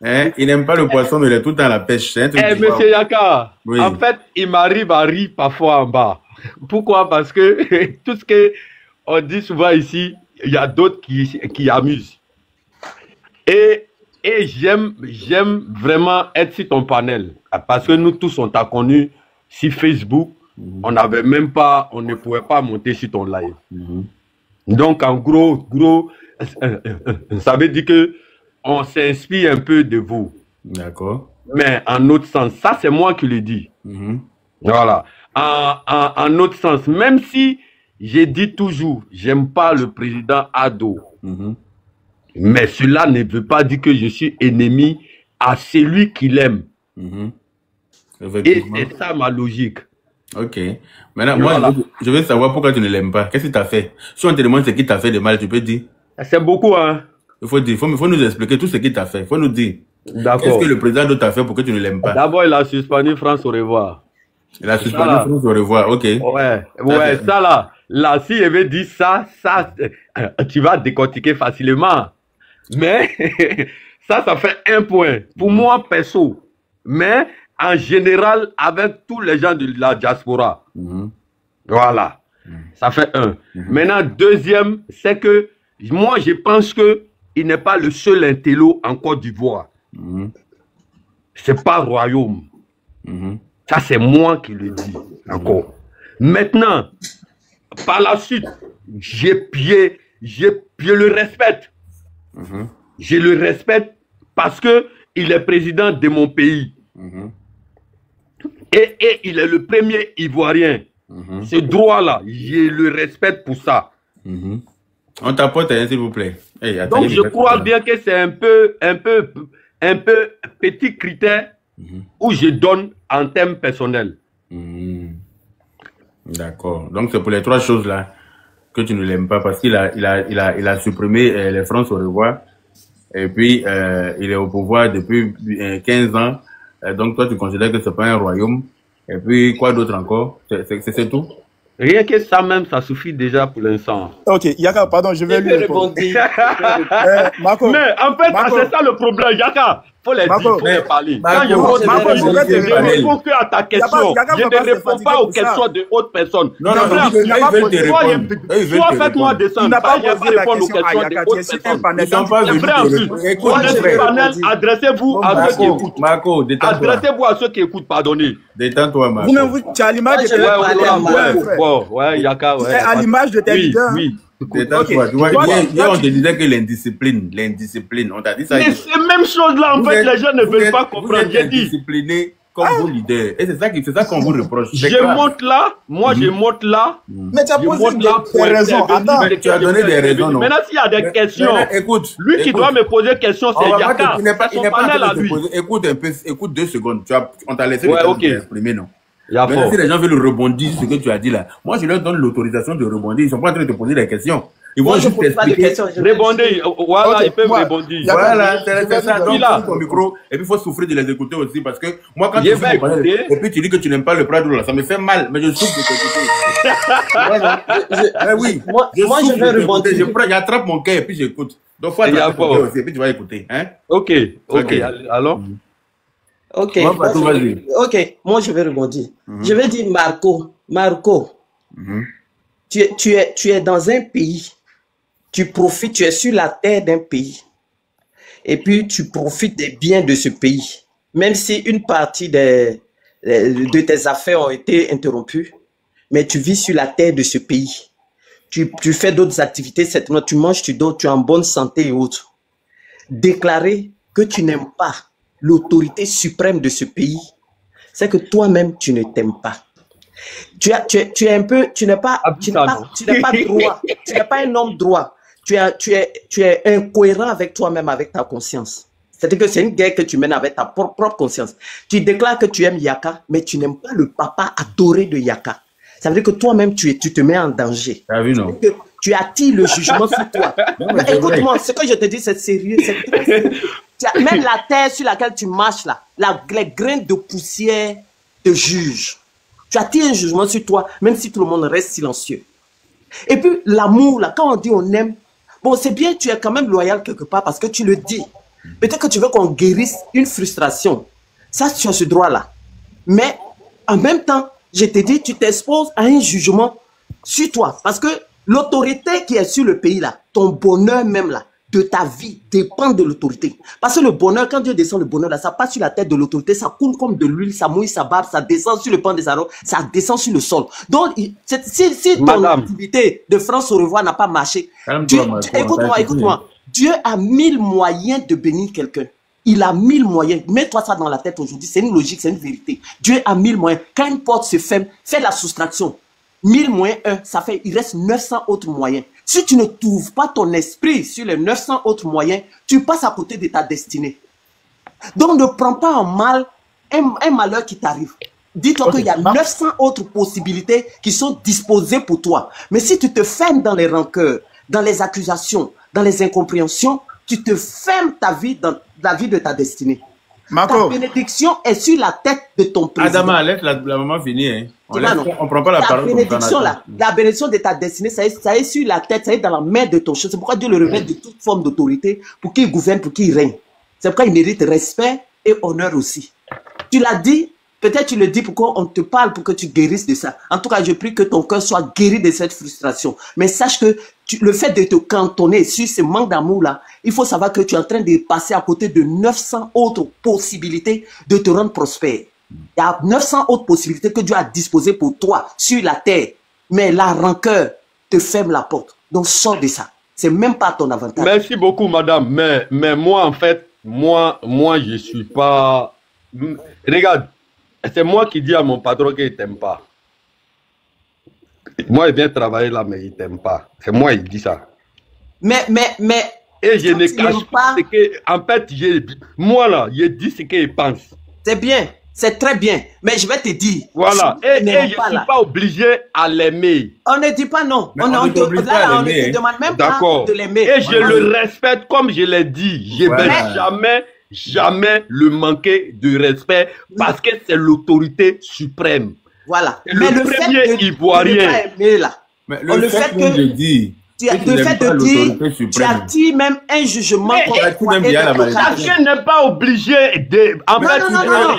Hein? Il n'aime pas le poisson, mais il est tout le temps à la pêche. C'est un truc Eh, bizarre. monsieur Yaka, Oui. en fait, il m'arrive à rire parfois en bas. Pourquoi? Parce que tout ce que on dit souvent ici, il y a d'autres qui amusent. Et j'aime vraiment être sur ton panel. Parce que nous tous, on t'a connu sur Facebook. On n'avait même pas, on ne pouvait pas monter sur ton live. Donc, en gros, ça veut dire que on s'inspire un peu de vous. D'accord. Mais en autre sens, ça c'est moi qui le dis. Voilà. En autre sens, même si j'ai dit toujours, j'aime pas le président Ado. Mais cela ne veut pas dire que je suis ennemi à celui qui l'aime. Et c'est ça ma logique. Ok. Maintenant, Voilà. moi, je veux savoir pourquoi tu ne l'aimes pas. Qu'est-ce qu'il t'a fait? Si on te demande ce qui t'a fait de mal, tu peux dire. C'est beaucoup, hein? Il faut dire, faut nous expliquer tout ce qui t'a fait. Il faut nous dire. D'accord. Qu'est-ce que le président t'a fait pour que tu ne l'aimes pas? D'abord, il a suspendu France au revoir. Il a suspendu Voilà. France au revoir, ok. Ouais, ça là. Là, si je vais dire ça, tu vas décortiquer facilement. Mais, ça fait un point. Pour moi, perso. Mais, en général, avec tous les gens de la diaspora. Voilà. Ça fait un. Maintenant, deuxième, c'est que moi, je pense que il n'est pas le seul intello en Côte d'Ivoire. C'est pas royaume. Ça, c'est moi qui le dis encore. Maintenant, par la suite, je le respecte. Je le respecte parce que il est président de mon pays. Et il est le premier Ivoirien. Ce droit-là, je le respecte pour ça. On t'apporte, s'il vous plaît. Hey, attends, donc, je crois bien que c'est un peu petit critère où je donne en termes personnels. D'accord. Donc, c'est pour les trois choses-là que tu ne l'aimes pas parce qu'il a supprimé les France au revoir. Et puis, il est au pouvoir depuis 15 ans. Donc, toi, tu considères que c'est pas un royaume. Et puis, quoi d'autre encore? C'est tout? Rien que ça même, ça suffit déjà pour l'instant. Ok, Yaka, pardon, je vais lui répondre. Marco, mais en fait, c'est ça le problème, Yaka. Faut les dire, faut les parler. Quand je ne réponds que à ta question. Je ne réponds pas aux questions de autres personnes. Non, soit faites-moi descendre. Pas répondre aux questions de autres personnes. Ils sont pas venus. Adressez-vous à ceux qui écoutent. Marco, détends-toi. Adressez-vous à ceux qui écoutent, pardonnez. Détends-toi, Marco. Vous-même, tu as l'image de Ouais, Yaka, ouais. C'est à l'image de tes leaders. Oui. Détends-toi. Tu vois, hier, on te disait que l'indiscipline, on t'a dit ça. Mais c'est même chose là, en fait, les gens ne veulent pas comprendre. J'ai dit. Discipliné comme vos leaders. Et c'est ça qu'on vous reproche. Je monte là, je monte là. Mais tu as posé des raisons. Attends, tu as donné des raisons, non? Maintenant, s'il y a des questions, écoute. Lui qui doit me poser des questions, c'est Yaka. Il n'est pas en train de te poser. Écoute un peu, écoute 2 secondes. On t'a laissé exprimer, non? Maintenant, si les gens veulent rebondir sur ce que tu as dit là, moi je leur donne l'autorisation de rebondir. Ils ne sont pas en train de te poser des questions. Ils vont juste t'expliquer. Rebondir, voilà, ils peuvent rebondir. Voilà, c'est ça. Donc, ton micro, et puis il faut souffrir de les écouter aussi parce que moi, quand tu fais et puis tu dis que tu n'aimes pas le Prado là, ça me fait mal, mais je souffre de t'écouter. Voilà. Oui, moi je vais rebondir. J'attrape mon cœur et puis j'écoute. Donc, il faut attraper ton cœur aussi et puis tu vas écouter. Hein? Ok, alors. Ok, moi je vais rebondir. Je vais dire Marco, tu es dans un pays, tu profites, tu es sur la terre d'un pays, et puis tu profites des biens de ce pays, même si une partie de tes affaires ont été interrompues, mais tu vis sur la terre de ce pays. Tu fais d'autres activités, certainement, tu manges, tu dors, tu es en bonne santé et autres. Déclarer que tu n'aimes pas l'autorité suprême de ce pays, c'est que toi-même, tu ne t'aimes pas. Tu es un peu, tu n'es pas droit, tu n'es pas un homme droit. Tu es incohérent avec toi-même, avec ta conscience. C'est-à-dire que c'est une guerre que tu mènes avec ta propre conscience. Tu déclares que tu aimes Yaka, mais tu n'aimes pas le papa adoré de Yaka. Ça veut dire que toi-même, tu te mets en danger. Ah oui, non. Tu attires le jugement sur toi. Écoute-moi, ce que je te dis, c'est sérieux. Même la terre sur laquelle tu marches, là, les graines de poussière te jugent. Tu attires un jugement sur toi, même si tout le monde reste silencieux. Et puis, l'amour, là, quand on dit on aime, bon, c'est bien, tu es quand même loyal quelque part parce que tu le dis. Peut-être que tu veux qu'on guérisse une frustration. Ça, tu as ce droit-là. Mais en même temps, je te dis, tu t'exposes à un jugement sur toi. Parce que l'autorité qui est sur le pays, là, ton bonheur même, là, de ta vie, dépend de l'autorité. Parce que le bonheur, quand Dieu descend le bonheur, là, ça passe sur la tête de l'autorité, ça coule comme de l'huile, ça mouille sa barbe, ça descend sur le pan des arômes, ça descend sur le sol. Donc, si ton activité de France au revoir n'a pas marché, écoute-moi, Dieu a 1000 moyens de bénir quelqu'un. Il a 1000 moyens. Mets-toi ça dans la tête aujourd'hui. C'est une logique, c'est une vérité. Dieu a 1000 moyens. Quand une porte se ferme, fais la soustraction. 1000 moins 1, ça fait, il reste 900 autres moyens. Si tu ne trouves pas ton esprit sur les 900 autres moyens, tu passes à côté de ta destinée. Donc ne prends pas en mal un malheur qui t'arrive. Dis-toi qu'il y a 900 autres possibilités qui sont disposées pour toi. Mais si tu te fermes dans les rancœurs, dans les accusations, dans les incompréhensions, tu te fermes ta vie dans la vie de ta destinée. Marco. Ta bénédiction est sur la tête de ton président. Adama, laisse la maman finir. Hein. On ne prend pas la parole. La bénédiction de ta destinée, ça est sur la tête, ça est dans la main de ton chef. C'est pourquoi Dieu le révèle de toute forme d'autorité pour qu'il gouverne, pour qu'il règne. C'est pourquoi il mérite respect et honneur aussi. Tu l'as dit, peut-être tu le dis pour qu'on te parle, pour que tu guérisses de ça. En tout cas, je prie que ton cœur soit guéri de cette frustration. Mais sache que le fait de te cantonner sur ce manque d'amour-là, il faut savoir que tu es en train de passer à côté de 900 autres possibilités de te rendre prospère. Il y a 900 autres possibilités que Dieu a disposées pour toi sur la terre. Mais la rancœur te ferme la porte. Donc, sors de ça. C'est même pas ton avantage. Merci beaucoup, madame. Mais moi, en fait, moi, je suis pas... Regarde, c'est moi qui dis à mon patron qu'il ne t'aime pas. Moi, il vient travailler là, mais il ne t'aime pas. C'est moi, il dit ça. Mais... Et je ne cache pas ce que... En fait, moi, là, je dis ce qu'il pense. C'est bien. C'est très bien. Mais je vais te dire. Voilà. Et je ne suis pas obligé à l'aimer. On ne dit pas non. On ne te demande même pas de l'aimer. Et je le respecte comme je l'ai dit. Je ne vais jamais le manquer de respect parce que c'est l'autorité suprême. Voilà. Mais le premier ivoirien. Mais le fait que je dis... Tu attires même un jugement. Chacun n'est pas obligé de... En fait,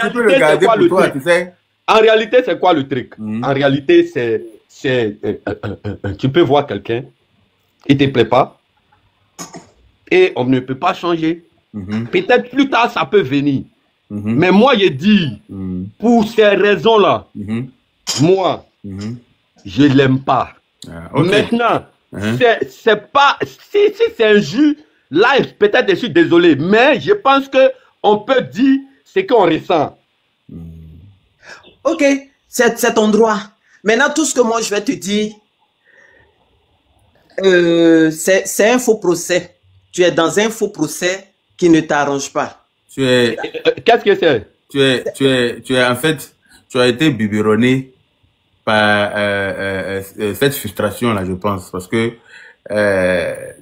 tu peux le garder pour toi, tu sais. En réalité, c'est quoi le truc? En réalité, c'est tu peux voir quelqu'un, il ne te plaît pas, et on ne peut pas changer. Peut-être plus tard, ça peut venir. Mais moi, je dis, pour ces raisons-là, moi, je ne l'aime pas. Maintenant, c'est pas... Si c'est un jus, là, peut-être je suis désolé, mais je pense qu'on peut dire ce qu'on ressent. Ok, c'est ton droit. Maintenant, tout ce que moi, je vais te dire, c'est un faux procès. Tu es dans un faux procès qui ne t'arrange pas. Qu'est-ce que c'est? Tu es en fait, tu as été biberonné par cette frustration-là, je pense, parce que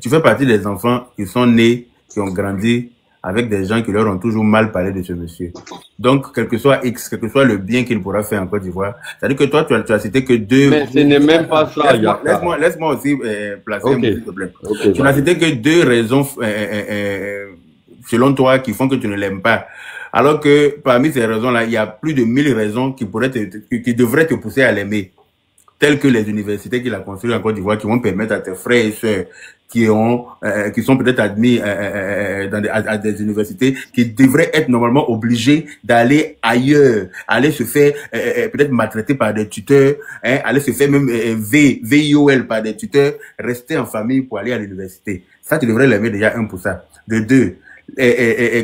tu fais partie des enfants qui sont nés, qui ont grandi avec des gens qui leur ont toujours mal parlé de ce monsieur. Donc, quel que soit X, quel que soit le bien qu'il pourra faire en Côte d'Ivoire, c'est-à-dire que toi, tu as cité que deux... Mais ce n'est même pas ça. Laisse-moi aussi placer un mot, s'il te plaît. Tu n'as cité que deux raisons, selon toi, qui font que tu ne l'aimes pas. Alors que parmi ces raisons-là, il y a plus de 1000 raisons qui devraient te pousser à l'aimer. Telles que les universités qu'il a construites en Côte d'Ivoire, qui vont permettre à tes frères et sœurs qui sont peut-être admis à des universités, qui devraient être normalement obligés d'aller ailleurs, aller se faire peut-être maltraiter par des tuteurs, aller se faire même VIOL par des tuteurs, rester en famille pour aller à l'université. Ça, tu devrais l'aimer déjà, un pour ça. De deux,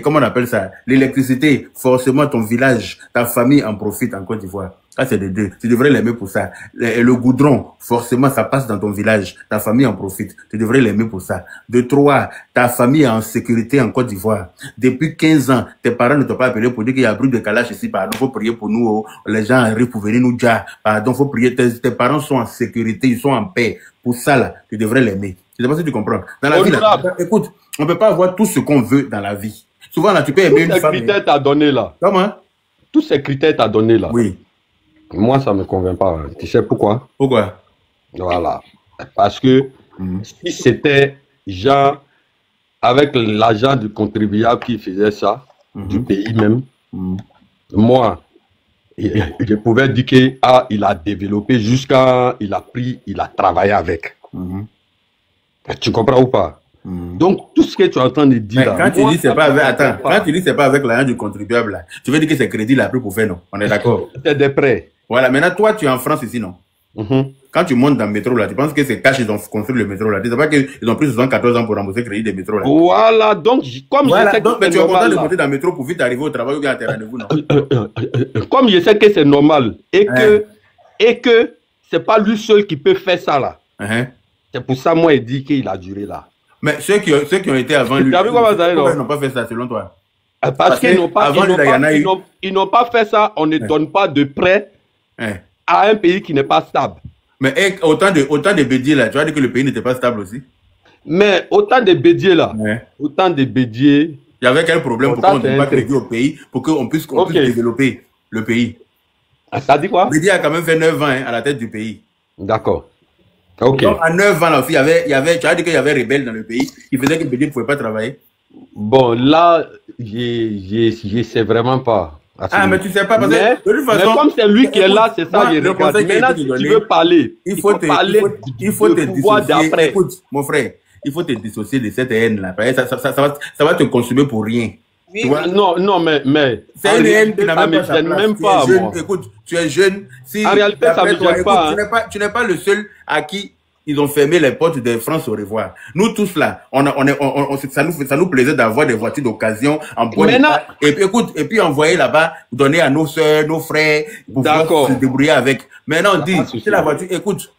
comment on appelle ça? L'électricité, forcément ton village, ta famille en profite en Côte d'Ivoire. Ça, c'est de deux. Tu devrais l'aimer pour ça. Le goudron, forcément, ça passe dans ton village. Ta famille en profite. Tu devrais l'aimer pour ça. De trois, ta famille est en sécurité en Côte d'Ivoire. Depuis 15 ans, tes parents ne t'ont pas appelé pour dire qu'il y a bruit de calage ici. Pardon, faut prier pour nous. Oh. Les gens arrivent pour venir nous dire. Pardon, faut prier. Tes parents sont en sécurité, ils sont en paix. Pour ça, là, tu devrais l'aimer. Je ne sais pas si tu comprends. Dans la vie, là, écoute, on ne peut pas avoir tout ce qu'on veut dans la vie. Souvent, là, tu peux aimer une femme. Tous ces critères t'as donné là. Comment? Tous ces critères t'as donné là. Oui. Moi, ça ne me convainc pas. Tu sais pourquoi? Pourquoi? Voilà. Parce que si c'était genre avec l'argent du contribuable qui faisait ça, du pays même, moi, je pouvais dire qu'il a développé jusqu'à il a travaillé avec. Tu comprends ou pas? Donc, tout ce que tu es en train de dire là, quand tu dis c'est pas avec, attends, quand tu dis c'est pas avec l'argent du contribuable là, tu veux dire que c'est crédit là pris pour faire, non? On est d'accord? C'est des prêts. Voilà, maintenant toi tu es en France ici, non? Quand tu montes dans le métro là, tu penses que c'est cash, ils ont construit le métro là. Tu sais pas qu'ils ont pris 74 ans pour rembourser le crédit des métros là. Voilà, donc comme je sais donc, que mais tu c'est es content de normal, monter dans le métro pour vite arriver au travail ou bien à tes rendez-vous, non? comme je sais que c'est normal et que c'est pas lui seul qui peut faire ça là. C'est pour ça moi il dit qu'il a duré là. Mais ceux qui ont été avant lui, pourquoi ils n'ont pas fait ça selon toi? Parce qu'ils n'ont pas fait ça, on ne donne pas de prêt à un pays qui n'est pas stable. Mais autant de bédiers là, tu vas dire que le pays n'était pas stable aussi? Mais autant de bédiers là, autant de bédiers... Il y avait quel problème pour qu'on ne donne pas crédit au pays, pour qu'on puisse développer le pays? Ça dit quoi? Bédier a quand même fait 9 ans à la tête du pays. D'accord. Ok. Donc, à 9 ans, là, tu as dit qu'il y avait rebelles dans le pays qui faisaient que Bédier ne pouvait pas travailler? Bon, là, je sais vraiment pas. Ah, mais tu sais pas, parce que de toute façon... Mais comme c'est lui qui est là, c'est ça, il regarde. Maintenant, si tu veux parler, il faut te dissocier. Écoute, mon frère, il faut te dissocier de cette haine-là. Ça va te consumer pour rien. Oui. Tu vois? Non, mais c'est une haine qui n'a même pas même pas, moi. Écoute, tu es jeune. Si en réalité, ça me gêne pas. Tu n'es pas le seul à qui ils ont fermé les portes de France au revoir. Nous tous là, ça nous plaisait d'avoir des voitures d'occasion en bon état. Et puis écoute, et puis envoyer là-bas, donner à nos soeurs, nos frères, pour pouvoir se débrouiller avec. Maintenant on dit, c'est la voiture, écoute,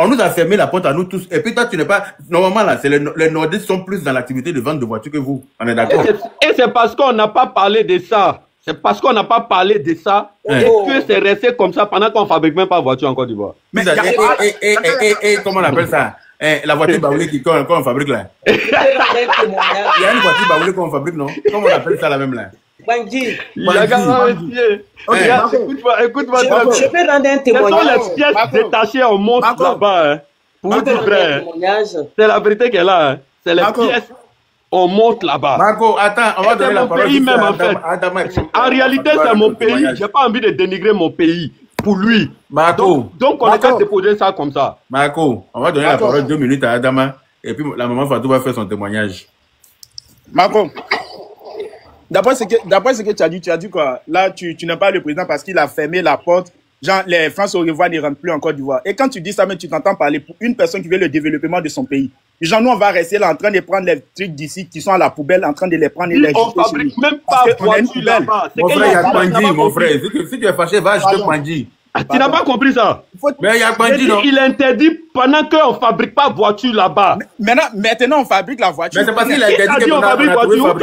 on nous a fermé la porte à nous tous. Et puis toi, tu n'es pas... Normalement, là, les Nordistes sont plus dans l'activité de vente de voitures que vous. On est d'accord? Et c'est parce qu'on n'a pas parlé de ça. C'est parce qu'on n'a pas parlé de ça et que c'est resté comme ça pendant qu'on ne fabrique même pas de voiture en Côte d'Ivoire. Mais comment on appelle ça? La voiture baoulée qu'on fabrique là. Il y a une voiture baoulée qu'on fabrique, non? Comment on appelle ça la même là? Bandit. Écoute-moi. Je peux rendre un témoignage. Ce sont les pièces détachées, on monte là-bas. Hein. Pour vous dire vrai. C'est la vérité qu'elle a. Hein. C'est les pièces, on monte là-bas. Marco, attends, on va donner la parole. Pays même, en fait. En réalité, c'est mon pays. Je n'ai pas envie de dénigrer mon pays pour lui. Marco. Donc on a qu'à déposer ça comme ça. Marco, on va donner la parole 2 minutes à Adama. Et puis la maman Fatou va faire son témoignage. Marco. D'après ce que tu as dit quoi? Là, tu n'aimes pas le président parce qu'il a fermé la porte. Genre, les France au revoir ne rentrent plus en Côte d'Ivoire. Et quand tu dis ça, mais tu t'entends parler pour une personne qui veut le développement de son pays. Genre, nous, on va rester là en train de prendre les trucs d'ici qui sont à la poubelle, en train de les prendre et les jeter. On fabrique même pas voiture là-bas. Mon frère, il y a Pandji, mon frère. Si tu es fâché, va acheter Pandji. Tu n'as pas compris ça? Mais il y a Pandji, non? Il interdit pendant qu'on ne fabrique pas voiture là-bas. Maintenant, on fabrique la voiture. Mais c'est parce qu'il a interdit on fabrique voiture.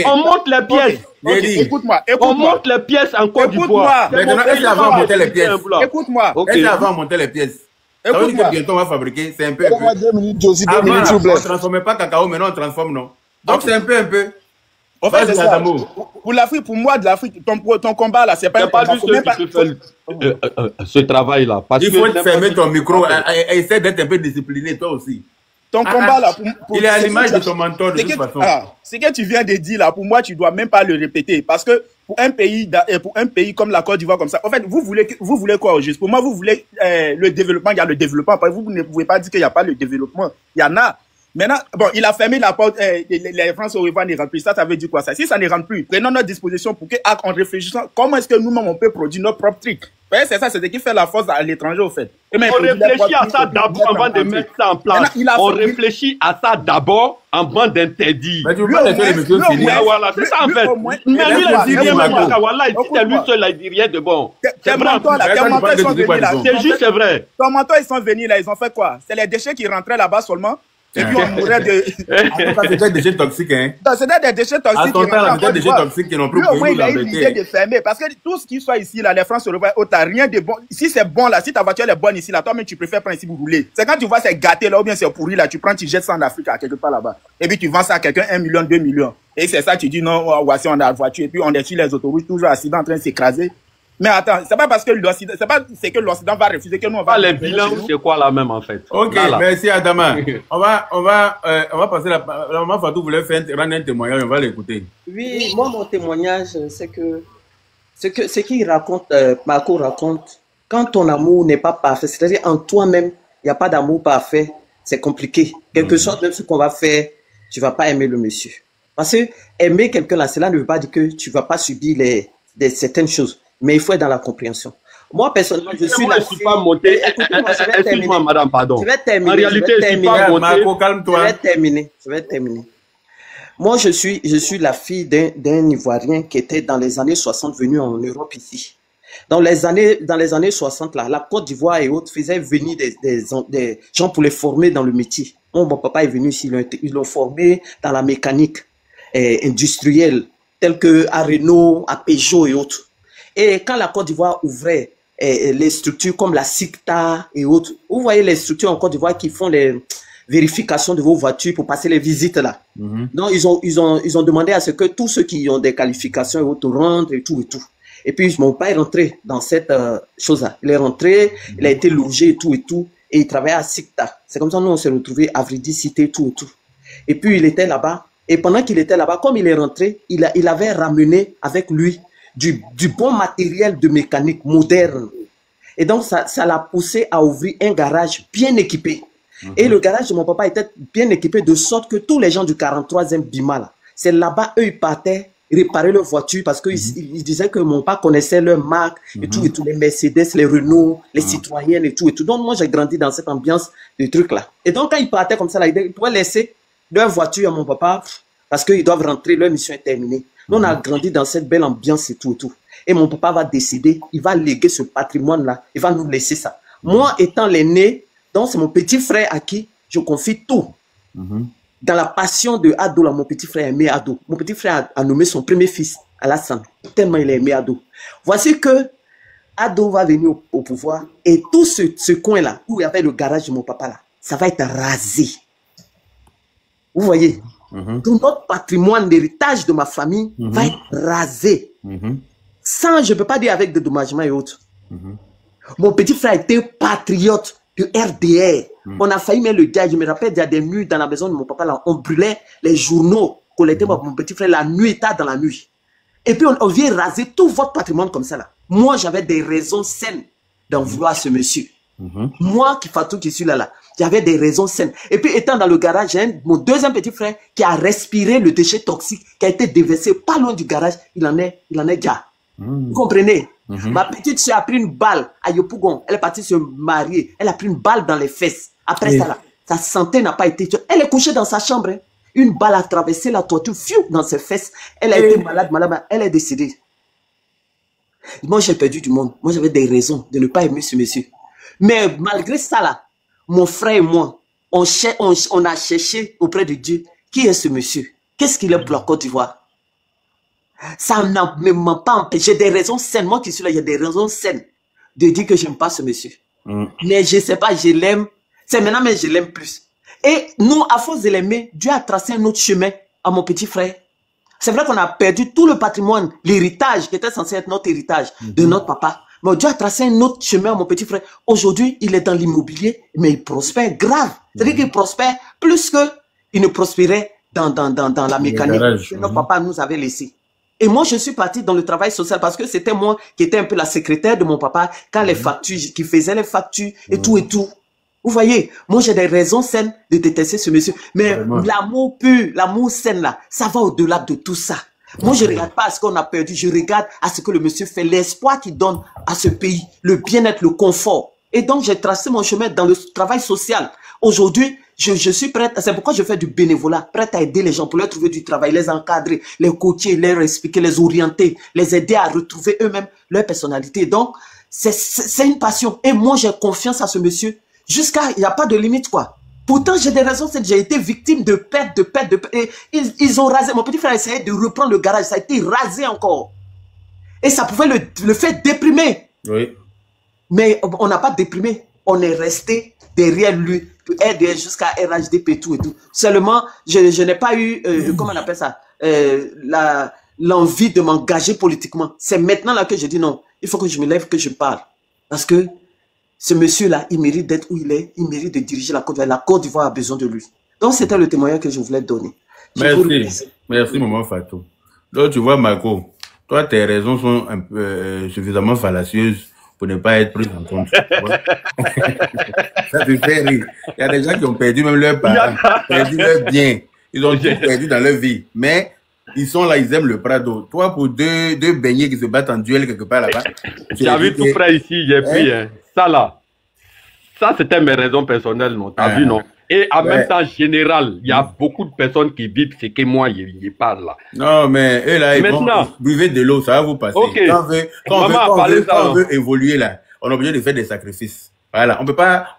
On monte les pièces. Écoute-moi. On monte les pièces en Côte d'Ivoire. Maintenant, est-ce qu'avant on montait les pièces? Écoute-moi. Est-ce qu'avant on montait les pièces? Ça veut dire que bientôt on va fabriquer, c'est un peu. 2 minutes aussi, 2 Avant, minutes, s'il vous plaît. on ne transformait pas cacao, maintenant on transforme, non? Donc c'est un peu. En fait, c'est ça. Pour l'Afrique, pour moi, de l'Afrique, ton combat là, c'est pas lui seul qui peut faire ce travail-là. Il faut fermer ton micro, essaie d'être un peu discipliné, toi aussi. Ton combat là, il est à l'image de ton mentor de toute façon. Ce que tu viens de dire là, pour moi, tu dois même pas le répéter. Parce que pour un pays comme la Côte d'Ivoire comme ça, en fait, vous voulez quoi au juste? Pour moi, vous voulez le développement, il y a le développement. Vous ne pouvez pas dire qu'il n'y a pas le développement. Il y en a. Maintenant, bon, il a fermé la porte, les France au revoir ne rentrent plus. Ça veut dire quoi ça? Si ça ne rentre plus, prenons notre disposition pour qu'en réfléchissant, comment est-ce que nous-mêmes on peut produire nos propres trucs? C'est ça, c'est ce qui fait la force à l'étranger au fait. On réfléchit à ça d'abord avant de mettre ça en place. On réfléchit à ça d'abord avant d'interdire. Mais tu veux pas laisser les messieurs finir. Voilà, c'est ça en fait. Mais lui, il dit rien même à Kawala. Il dit c'est lui seul, il dit rien de bon. Tes mentors, ils sont venus là. C'est juste, c'est vrai. Tes mentors, ils sont venus là, ils ont fait quoi? C'est les déchets qui rentraient là-bas seulement. Et puis on mourait de... C'est des déchets toxiques, hein. C'est des déchets toxiques. À ton temps, c'est des déchets toxiques qui n'ont plus pour nous. Il a eu l'idée de fermer. Parce que tout ce qui soit ici, là, les France se revoient, t'as rien de bon. Si c'est bon, là, si ta voiture est bonne ici, là, toi-même, tu préfères prendre ici pour rouler. C'est quand tu vois c'est gâté, là, ou bien c'est pourri, là, tu prends, tu jettes ça en Afrique, à quelque part là-bas. Et puis tu vends ça à quelqu'un 1 million, 2 millions. Et c'est ça, tu dis non, voici, on a la voiture. Et puis on est sur les autoroutes, toujours assis en train de s'écraser. Mais attends, c'est pas parce que l'Occident, c'est que l'Occident va refuser que nous on va. Les bilans, c'est quoi là même en fait? Ok, là. Merci Adama. on va passer la maman Fatou voulait rendre un témoignage, on va l'écouter. Oui, moi mon témoignage, c'est que ce qu'il raconte, Marco raconte, quand ton amour n'est pas parfait, c'est-à-dire en toi-même, il n'y a pas d'amour parfait, c'est compliqué. Quelque chose, même ce qu'on va faire, tu vas pas aimer le monsieur. Parce que aimer quelqu'un là, cela ne veut pas dire que tu vas pas subir certaines choses. Mais il faut être dans la compréhension. Moi, personnellement, je suis là. Je ne suis pas monté. Excuse-moi, madame, pardon. Je vais terminer. En réalité, je ne suis pas monté. Marco, calme-toi. Je vais terminer. Moi, je suis la fille d'un Ivoirien qui était dans les années 60 venu en Europe ici. Dans les années 60, là, la Côte d'Ivoire et autres faisaient venir des gens pour les former dans le métier. Mon papa est venu ici, ils l'ont formé dans la mécanique industrielle, telle que à Renault, à Peugeot et autres. Et quand la Côte d'Ivoire ouvrait les structures comme la SICTA et autres, vous voyez les structures en Côte d'Ivoire qui font les vérifications de vos voitures pour passer les visites là. Donc, ils ont demandé à ce que tous ceux qui ont des qualifications et autres rentrent et tout et tout. Et puis, mon père est rentré dans cette chose-là. Il est rentré, il a été logé et tout et il travaillait à SICTA. C'est comme ça, nous, on s'est retrouvés à Vridi Cité et tout et tout. Et puis, il était là-bas. Et pendant qu'il était là-bas, comme il est rentré, il avait ramené avec lui du bon matériel de mécanique moderne. Et donc, ça l'a poussé à ouvrir un garage bien équipé. Et le garage de mon papa était bien équipé de sorte que tous les gens du 43e Bima, c'est là-bas, eux, ils partaient réparer leur voiture parce qu'ils disaient que mon papa connaissait leur marque et tout, les Mercedes, les Renault, les Citroëns et tout. Donc, moi, j'ai grandi dans cette ambiance de trucs-là. Et donc, quand ils partaient comme ça, là, ils pouvaient laisser leur voiture à mon papa parce qu'ils doivent rentrer, leur mission est terminée. Nous, on a grandi dans cette belle ambiance et tout et tout. Et mon papa va décider, il va léguer ce patrimoine-là, il va nous laisser ça. Moi, étant l'aîné, donc c'est mon petit frère à qui je confie tout. Dans la passion de Ado, là, mon petit frère aimait Ado. Mon petit frère a nommé son premier fils Alassane, tellement il aimait Ado. Voici que Ado va venir au pouvoir et tout ce coin-là, où il y avait le garage de mon papa, là, ça va être rasé. Vous voyez? Tout notre patrimoine, l'héritage de ma famille va être rasé. Sans, je ne peux pas dire avec des dédommagements et autres. Mon petit frère était patriote de RDR. On a failli mettre le diable. Je me rappelle, il y a des nuits dans la maison de mon papa, là, on brûlait les journaux collectés par mon petit frère la nuit, tard dans la nuit. Et puis on vient raser tout votre patrimoine comme ça là. Moi, j'avais des raisons saines d'en vouloir à ce monsieur. Moi, Fatou, qui suis là, j'avais des raisons saines. Et puis, étant dans le garage, j'ai mon deuxième petit frère qui a respiré le déchet toxique qui a été déversé pas loin du garage. Il en est déjà. Vous comprenez? Ma petite soeur a pris une balle à Yopougon. Elle est partie se marier. Elle a pris une balle dans les fesses. Après ça, là, sa santé n'a pas été... Elle est couchée dans sa chambre. Hein. Une balle a traversé la toiture, dans ses fesses. Elle a été malade. Elle est décédée. Moi, j'ai perdu du monde. Moi, j'avais des raisons de ne pas aimer ce monsieur. Mais malgré ça, là, mon frère et moi, on a cherché auprès de Dieu qui est ce monsieur. Qu'est-ce qu'il est pour la Côte d'Ivoire? Ça n'a même pas empêché. J'ai des raisons saines. Moi qui suis là, il y a des raisons saines de dire que je n'aime pas ce monsieur. Mais je ne sais pas, je l'aime. C'est maintenant, mais je l'aime plus. Et nous, à force de l'aimer, Dieu a tracé un autre chemin à mon petit frère. C'est vrai qu'on a perdu tout le patrimoine, l'héritage qui était censé être notre héritage de notre papa. Mais Dieu a tracé un autre chemin à mon petit frère. Aujourd'hui, il est dans l'immobilier, mais il prospère grave. C'est-à-dire qu'il prospère plus qu'il ne prospérait dans la mécanique que notre papa nous avait laissé. Et moi, je suis parti dans le travail social parce que c'était moi qui étais un peu la secrétaire de mon papa quand les factures, qui faisait les factures et tout et tout. Vous voyez, moi, j'ai des raisons saines de détester ce monsieur. Mais l'amour pur, l'amour sain là, ça va au-delà de tout ça. Moi, je ne regarde pas à ce qu'on a perdu, je regarde à ce que le monsieur fait, l'espoir qu'il donne à ce pays, le bien-être, le confort. Et donc, j'ai tracé mon chemin dans le travail social. Aujourd'hui, je suis prête, c'est pourquoi je fais du bénévolat, prête à aider les gens pour leur trouver du travail, les encadrer, les coacher, leur expliquer, les orienter, les aider à retrouver eux-mêmes leur personnalité. Donc, c'est une passion. Et moi, j'ai confiance à ce monsieur jusqu'à, il n'y a pas de limite, quoi. Pourtant, j'ai des raisons, c'est que j'ai été victime de perte. Et ils ont rasé. Mon petit frère a essayé de reprendre le garage, ça a été rasé encore. Et ça pouvait le faire déprimer. Oui. Mais on n'a pas déprimé. On est resté derrière lui, RDS jusqu'à RHDP, tout et tout. Seulement, je n'ai pas eu, comment on appelle ça, l'envie de m'engager politiquement. C'est maintenant là que je dis non, il faut que je me lève, que je parle. Parce que ce monsieur-là, il mérite d'être où il est, il mérite de diriger la Côte d'Ivoire. La Côte d'Ivoire a besoin de lui. Donc, c'était le témoignage que je voulais donner. Merci, Maman Fatou. Donc, tu vois, Marco, toi, tes raisons sont un peu, suffisamment fallacieuses pour ne pas être prises en compte. Ça te fait rire. Il y a des gens qui ont perdu même leur parents, perdu leur bien. Ils ont tout perdu dans leur vie. Mais ils sont là, ils aiment le Prado. Toi, pour deux beignets qui se battent en duel quelque part là-bas. Tu as vu tout près ici, j'ai pris. Hein. Ça là, ça c'était mes raisons personnelles, non? T'as vu, non? Et en même temps, général, il y a beaucoup de personnes qui vivent ce que moi, je parle là. Non, mais eux là, ils vont buvez de l'eau, ça va vous passer. Ok. Quand on veut évoluer là, on est obligé de faire des sacrifices. Voilà, on peut pas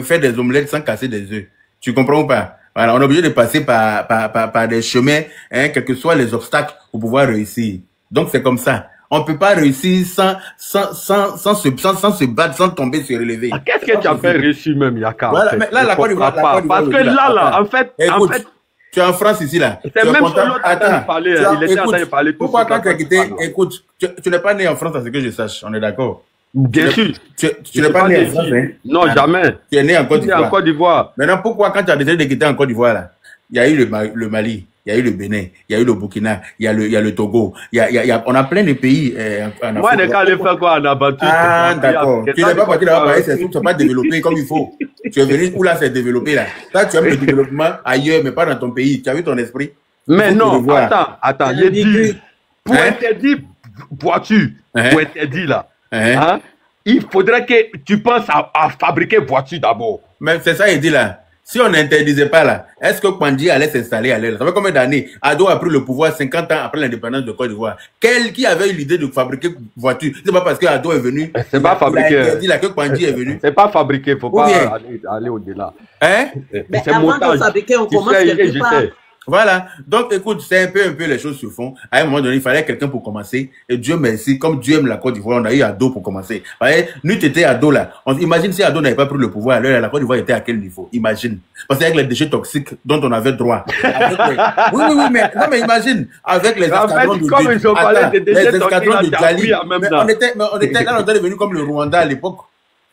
faire des omelettes sans casser des œufs. Tu comprends ou pas? Voilà, on est obligé de passer par des chemins, hein, quels que soient les obstacles pour pouvoir réussir. Donc c'est comme ça. On peut pas réussir sans se battre, sans tomber, se relever. Qu'est-ce que tu as fait réussir même, Yaka? Voilà, mais là, la Côte d'Ivoire. Parce que là, en fait, tu es en France ici, là. C'est même sur l'autre de parler. Il était en train de parler. Pourquoi quand tu as quitté, écoute, tu n'es pas né en France, à ce que je sache, on est d'accord? Bien sûr. Tu n'es pas né en France, hein? Non, jamais. Tu es né en Côte d'Ivoire. En Côte d'Ivoire. Maintenant, pourquoi quand tu as décidé de quitter en Côte d'Ivoire, là, il y a eu le Mali, il y a eu le Bénin, il y a eu le Burkina, il y a le Togo, on a plein de pays en Afrique. Moi, les gars, les faire quoi, on a battu. Ah, d'accord. Tu n'es pas parti là-bas, c'est pas développé comme il faut. Tu es venu où là, c'est développé là. Là, tu as le développement ailleurs, mais pas dans ton pays. Tu as vu ton esprit? Mais non, attends, j'ai dit, pour interdire voiture, pour interdire là, hein, il faudrait que tu penses à fabriquer voiture d'abord. Mais c'est ça, il dit là. Si on n'interdisait pas là, est-ce que Kandji allait s'installer à l'aile? Ça fait combien d'années? Ado a pris le pouvoir 50 ans après l'indépendance de Côte d'Ivoire. Qui avait eu l'idée de fabriquer voiture? C'est pas parce que Ado est venu. C'est pas fabriqué. Il a dit là que Kandji est venu. C'est pas fabriqué, faut pas aller au-delà. Hein? Mais avant de fabriquer, on commence quelque part. Voilà. Donc, écoute, c'est un peu les choses se font. À un moment donné, il fallait quelqu'un pour commencer. Et Dieu merci, comme Dieu aime la Côte d'Ivoire, on a eu Ado pour commencer. Nous, t'étais Ado là. Imagine si Ado n'avait pas pris le pouvoir, alors la Côte d'Ivoire était à quel niveau? Imagine. Parce qu'avec les déchets toxiques dont on avait droit. Oui, mais imagine. Avec les escadrons de Djali. On était là, on était devenu comme le Rwanda à l'époque.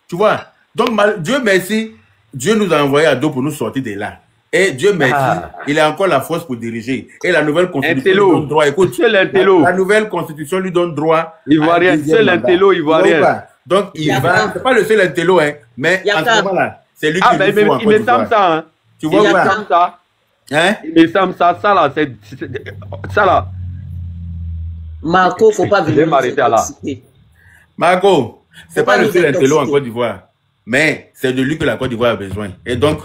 Tu vois? Donc, Dieu merci, Dieu nous a envoyé Ado pour nous sortir de là. Et Dieu merci, il a encore la force pour diriger. Et la nouvelle constitution lui donne droit. Écoute, la nouvelle constitution lui donne droit. Ivoirien, c'est l'intello ivoirien. Donc, il va, c'est pas le seul intello, hein, mais en ce moment-là, c'est lui qui il me semble ça, hein. Tu vois il me semble ça. Hein? Il me semble ça, ça là, c'est, ça là. Marco, faut pas venir m'arrêter là. Marco, c'est pas le seul intello en Côte d'Ivoire, mais c'est de lui que la Côte d'Ivoire a besoin. Et donc,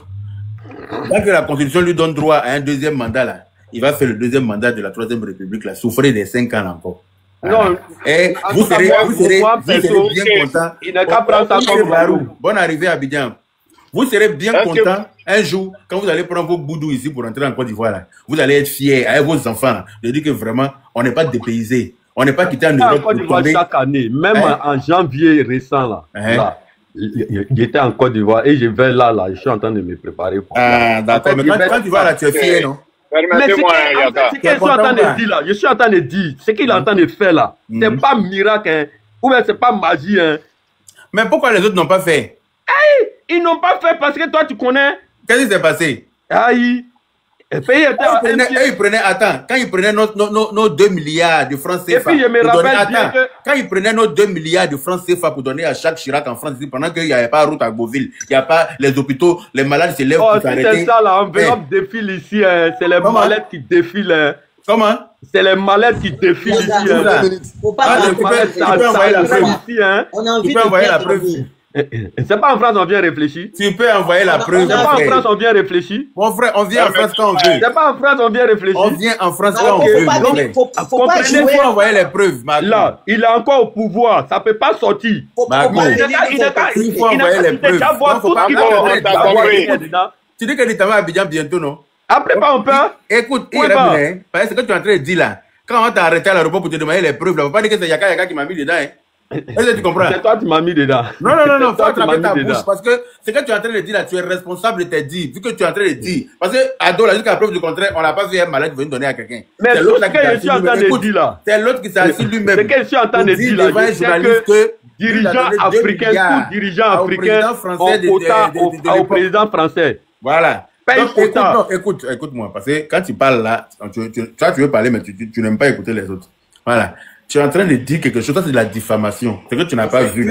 dès que la Constitution lui donne droit à un deuxième mandat, là, il va faire le deuxième mandat de la Troisième République, là, souffrir des 5 ans encore. Non, et vous serez bien content. Il n'a qu'à prendre ça comme Barou. Bonne arrivée à Abidjan. Vous serez bien content un jour, quand vous allez prendre vos boudous ici pour entrer en Côte d'Ivoire, là. Vous allez être fiers avec vos enfants, là, de dire que vraiment, on n'est pas dépaysés. On n'est pas quitté en Europe. En Côte d'Ivoire chaque année, même en janvier récent, là. J'étais en Côte d'Ivoire et je vais là, je suis en train de me préparer pour. Ah, d'accord. Mais quand tu vas là, tu es fier, non? Permettez-moi, ce que je suis en train de dire là, je suis en train de dire, ce qu'il est en train de faire là, c'est pas miracle, hein, ou bien c'est pas magie, hein. Mais pourquoi les autres n'ont pas fait? Ils n'ont pas fait parce que toi tu connais. Qu'est-ce qui s'est passé? Aïe. Ils prenaient, attends, quand ils prenaient nos 2 milliards de francs CFA, et puis je me rappelle bien que... quand ils prenaient nos 2 milliards de francs CFA pour donner à chaque Chirac en France, pendant qu'il n'y avait pas route à Beauville, il n'y a pas les hôpitaux, les malades se lèvent pour s'arrêter. C'est ça là, enveloppe défile ici, hein. C'est les malades qui défilent. Hein. Comment? C'est les malades qui défilent ici. Faut pas tu peux envoyer la preuve ici, hein. Tu peux envoyer la preuve. C'est pas en France on vient réfléchir. Tu peux envoyer la preuve. C'est pas en France on vient réfléchir. Mon frère, on vient en France quand on veut. C'est pas en France on vient réfléchir. On vient en France quand on veut. Faut pas jouer. Il faut envoyer les preuves. Là, il est encore au pouvoir. Ça peut pas sortir. Il faut envoyer les preuves. Tu dis que tu vas à Abidjan bientôt, non? Après pas on peut. Écoute, il est parce que tu es en train de dire là. Quand on t'a arrêté à l'aéroport pour te demander les preuves, là, faut pas dire que c'est Yaka qui m'a mis dedans. Est-ce que tu comprends? C'est toi qui m'as mis dedans. Non, faut attraper ta bouche parce que ce que tu es en train de dire là, tu es responsable de tes dits, vu que tu es en train de dire. Parce que Ado, jusqu'à la preuve du contraire, on n'a pas vu un malade venir donner à quelqu'un. Mais c'est l'autre qui s'est assis lui-même. C'est l'autre qui s'est assis lui-même. C'est que je suis en train de dire là, c'est que dirigeants africains, tout dirigeant africain ont quota au président français. Voilà. Écoute-moi, parce que quand tu parles là, tu veux parler, mais tu n'aimes pas écouter les autres. Voilà. Tu es en train de dire quelque chose, ça c'est de la diffamation. C'est que tu n'as pas vu.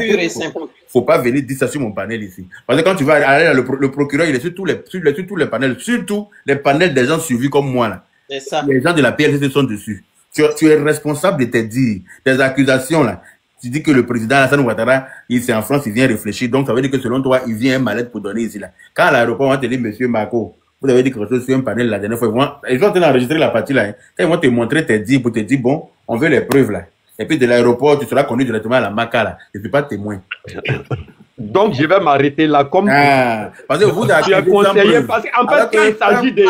Faut pas venir dire ça sur mon panel ici. Parce que quand tu vas aller là, le procureur, il est sur tous les panels, surtout les panels des gens suivis comme moi là. C'est ça. Les gens de la PLC sont dessus. Tu es responsable de tes dires, des accusations là. Tu dis que le président Alassane Ouattara, c'est en France, il vient réfléchir. Donc ça veut dire que selon toi, il vient un malade pour donner ici là. Quand à l'aéroport, on va te dire, monsieur Marco, vous avez dit quelque chose sur un panel la dernière fois. Ils vont enregistrer la partie là. Hein. Quand ils vont te montrer tes dires pour te dire, bon, on veut les preuves là. Et puis de l'aéroport, tu seras conduit directement à la Maca là. Je ne suis pas témoin. Donc je vais m'arrêter là comme parce que vous avez conseillé parce qu'en fait quand il s'agit de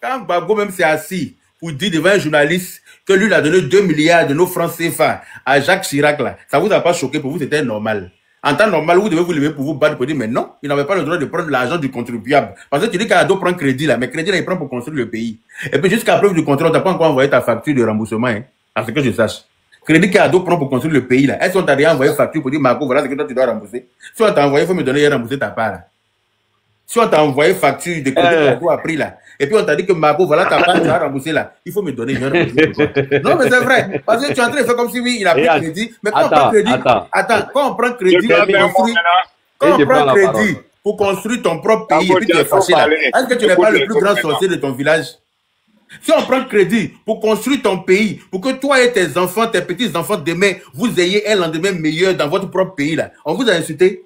quand Gbagbo même s'est assis pour dire devant un journaliste que lui il a donné 2 milliards de nos francs CFA à Jacques Chirac là, ça vous a pas choqué? Pour vous c'était normal. En temps normal, vous devez vous lever pour vous battre pour dire mais non, il n'avait pas le droit de prendre l'argent du contribuable. Parce que tu dis qu'Ado prend crédit là, mais crédit là il prend pour construire le pays. Et puis jusqu'à preuve du contraire, tu n'as pas encore envoyé ta facture de remboursement, hein, à ce que je sache. Crédit qu'Ado prend pour construire le pays là. Est-ce qu'on t'a déjà envoyé facture pour dire Marco, voilà ce que toi tu dois rembourser? Si on t'a envoyé, il faut me donner et rembourser ta part là. Si on t'a envoyé facture de crédit qu'Ado a pris là, et puis on t'a dit que Marco, voilà ta part, tu vas rembourser là, il faut me donner, je vais rembourser. Non mais c'est vrai, parce que tu es en train de faire comme si oui, il a pris crédit, mais quand on prend crédit, quand on prend crédit, pour construire ton propre pays, et puis tu es fâché là, est-ce que tu n'es pas le plus grand sorcier de ton village? Si on prend crédit pour construire ton pays, pour que toi et tes enfants, tes petits-enfants demain, vous ayez un lendemain meilleur dans votre propre pays là, on vous a insulté?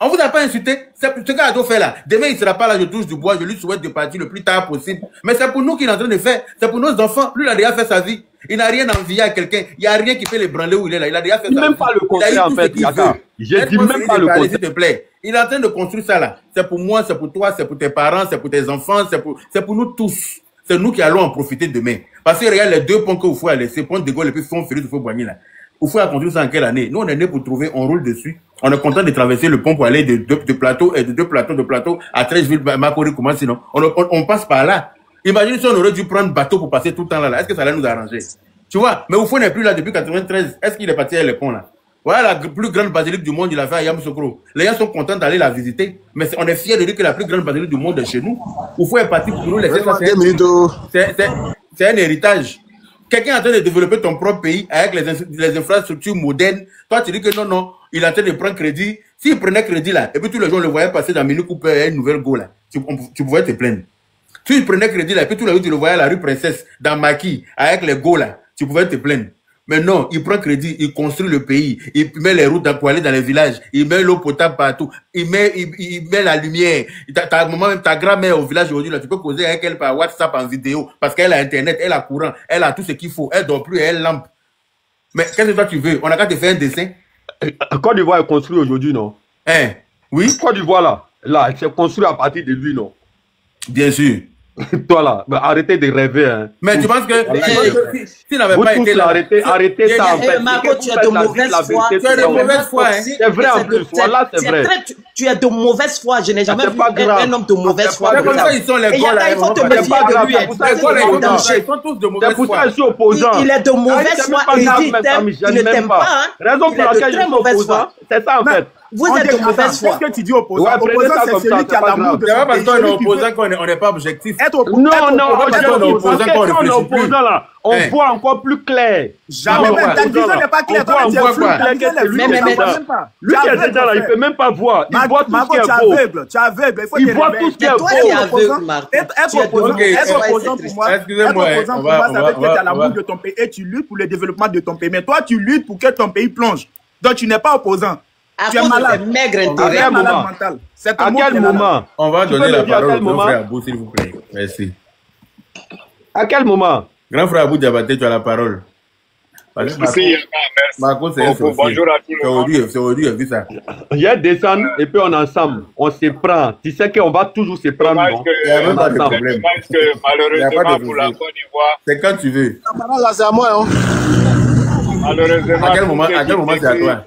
On vous a pas insulté? C'est ce qu'Ado fait là. Demain, il ne sera pas là, je touche du bois, je lui souhaite de partir le plus tard possible. Mais c'est pour nous qu'il est en train de faire. C'est pour nos enfants. Lui, il a déjà fait sa vie. Il n'a rien envié à quelqu'un. Il n'y a rien qui peut le branler où il est là. Il a déjà fait sa vie. Même pas le contraire en fait, Yaka. Je dis même pas le contraire. S'il te plaît. Il est en train de construire ça là. C'est pour moi, c'est pour toi, c'est pour tes parents, c'est pour tes enfants, c'est pour nous tous. C'est nous qui allons en profiter demain. Parce que regarde les 2 ponts que vous pouvez laisser, pont de Gaulle et puis fond Félix, il faut boigner là. Vous pouvez construire ça en quelle année? Nous, on est né pour trouver, on roule dessus. On est content de traverser le pont pour aller de plateau et de deux plateaux à 13 villes, Makori, comment sinon? On passe par là. Imagine si on aurait dû prendre bateau pour passer tout le temps là. Est-ce que ça allait nous arranger? Tu vois? Mais Oufou n'est plus là depuis 93. Est-ce qu'il est parti à les ponts là? Voilà la plus grande basilique du monde, il a fait à Yamoussoukro. Les gens sont contents d'aller la visiter. Mais on est fiers de dire que la plus grande basilique du monde est chez nous. Oufou est parti pour nous laisser ça. C'est un héritage. Quelqu'un est en train de développer ton propre pays avec les infrastructures modernes. Toi, tu dis que non, il est en train de prendre crédit. S'il prenait crédit là, et puis tous les gens le voyaient passer dans Mini Cooper et une nouvelle go là, tu pouvais te plaindre. S'il prenait crédit là, et puis tous les jours tu le voyais à la rue Princesse, dans Maki, avec les go là, tu pouvais te plaindre. Mais non, il prend crédit, il construit le pays, il met les routes pour aller dans les villages, il met l'eau potable partout, il met la lumière. Ta grand-mère au village aujourd'hui, là, tu peux causer avec elle par WhatsApp en vidéo, parce qu'elle a Internet, elle a courant, elle a tout ce qu'il faut, elle dort plus, elle lampe. Mais qu'est-ce que toi tu veux? On a qu'à te faire un dessin. Côte d'Ivoire est construit aujourd'hui, non? Hein? Oui? Côte d'Ivoire là, c'est construit à partir de lui, non? Bien sûr. Toi là, arrêtez de rêver. Hein. Mais tu penses que s'il n'avait pas été là, arrêtez ça en fait. Marco, tu as de mauvaise foi. Tu as de mauvaise foi. C'est vrai en plus. Voilà, c'est vrai. Tu as de mauvaise foi. Je n'ai jamais vu un homme de mauvaise foi. C'est comme ça, ils sont les gars là. Il faut te méfier de lui. Ils sont tous de mauvaise foi. C'est pour ça que je suis opposant. Il est de mauvaise foi et il ne t'aime pas. Raison pour laquelle je suis opposant, c'est ça en fait. Vous êtes de mauvaise foi. Qu'est-ce que tu dis opposant? Opposant, c'est celui qui a l'amour de son pays. C'est pas parce qu'on est opposant qu'on n'est pas objectif. Non, on est opposant là. On voit encore plus clair. Jamais, même ta vision n'est pas claire. Toi, tu es flou. Lui qui est déjà là, il ne peut même pas voir. Il voit tout ce qui est beau. Tu es aveugle. Il voit tout ce qui est beau. Être opposant pour moi, ça veut dire que tu as l'amour de ton pays et tu luttes pour le développement de ton pays. Mais toi, tu luttes pour que ton pays plonge. Donc, tu n'es pas opposant. Tu es malade. Maigre intérêt. À quel moment? On va donner la parole au grand frère Abou, s'il vous plaît. Merci. À quel moment? Grand frère Abou Diabaté, tu as la parole. Marco, c'est un bonjour à tous. C'est aujourd'hui, j'ai vu ça. Il y a des gens et puis on est ensemble. On se prend. Tu sais qu'on va toujours se prendre. Il n'y a même pas de problème. Malheureusement pour la Côte d'Ivoire. C'est quand tu veux. La parole là, c'est à moi. Malheureusement, à quel moment c'est à toi?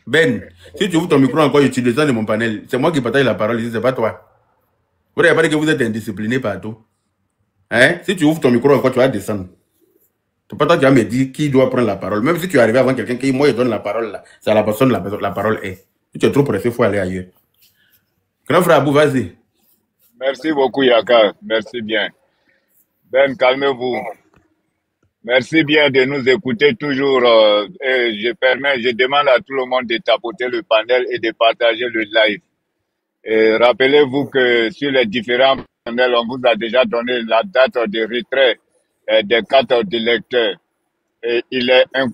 Ben, si tu ouvres ton micro encore et tu descends de mon panel, c'est moi qui partage la parole ici, c'est pas toi. Vous n'avez pas dit que vous êtes indiscipliné partout. Hein? Si tu ouvres ton micro encore, tu vas descendre. C'est pas toi qui vas me dire qui doit prendre la parole. Même si tu es arrivé avant quelqu'un qui, moi, je donne la parole là, c'est à la personne, la parole est. Si tu es trop pressé, il faut aller ailleurs. Grand frère Abou, vas-y. Merci beaucoup, Yaka. Merci bien. Ben, calmez-vous. Merci bien de nous écouter toujours. Et je demande à tout le monde de tapoter le panel et de partager le live. Et rappelez-vous que sur les différents panels, on vous a déjà donné la date de retrait des cartes d'électeurs. Et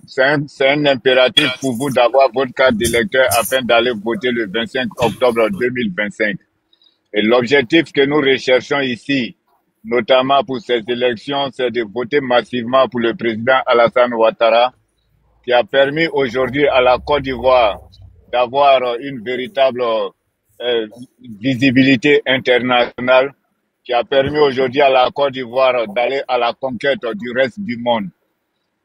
c'est un impératif pour vous d'avoir votre carte d'électeur afin d'aller voter le 25 octobre 2025. Et l'objectif que nous recherchons ici, notamment pour ces élections, c'est de voter massivement pour le président Alassane Ouattara, qui a permis aujourd'hui à la Côte d'Ivoire d'avoir une véritable visibilité internationale, qui a permis aujourd'hui à la Côte d'Ivoire d'aller à la conquête du reste du monde,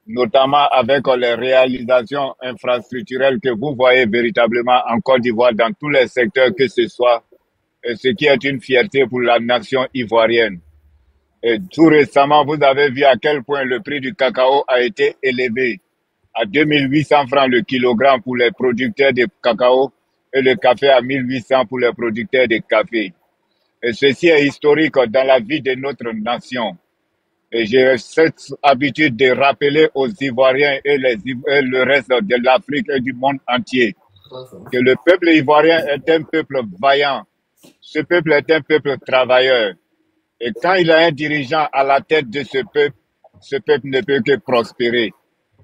notamment avec les réalisations infrastructurelles que vous voyez véritablement en Côte d'Ivoire dans tous les secteurs que ce soit, ce qui est une fierté pour la nation ivoirienne. Et tout récemment, vous avez vu à quel point le prix du cacao a été élevé à 2800 francs le kilogramme pour les producteurs de cacao et le café à 1800 pour les producteurs de café. Et ceci est historique dans la vie de notre nation. Et j'ai cette habitude de rappeler aux Ivoiriens et le reste de l'Afrique et du monde entier que le peuple ivoirien est un peuple vaillant. Ce peuple est un peuple travailleur. Et quand il a un dirigeant à la tête de ce peuple ne peut que prospérer.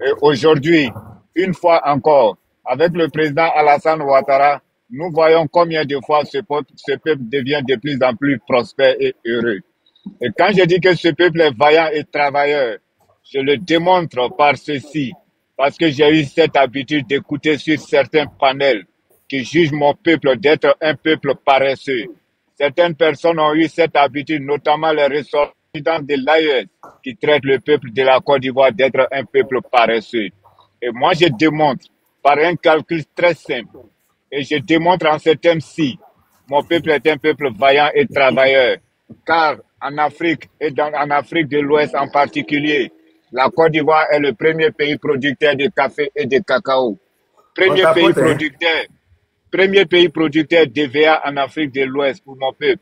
Et aujourd'hui, une fois encore, avec le président Alassane Ouattara, nous voyons combien de fois ce peuple devient de plus en plus prospère et heureux. Et quand je dis que ce peuple est vaillant et travailleur, je le démontre par ceci, parce que j'ai eu cette habitude d'écouter sur certains panels qui jugent mon peuple d'être un peuple paresseux. Certaines personnes ont eu cette habitude, notamment les ressortissants de l'AES, qui traitent le peuple de la Côte d'Ivoire d'être un peuple paresseux. Et moi, je démontre par un calcul très simple, et je démontre en ce thème-ci, mon peuple est un peuple vaillant et travailleur, car en Afrique et en Afrique de l'Ouest en particulier, la Côte d'Ivoire est le premier pays producteur de café et de cacao. Premier pays producteur d'EVA en Afrique de l'Ouest pour mon peuple.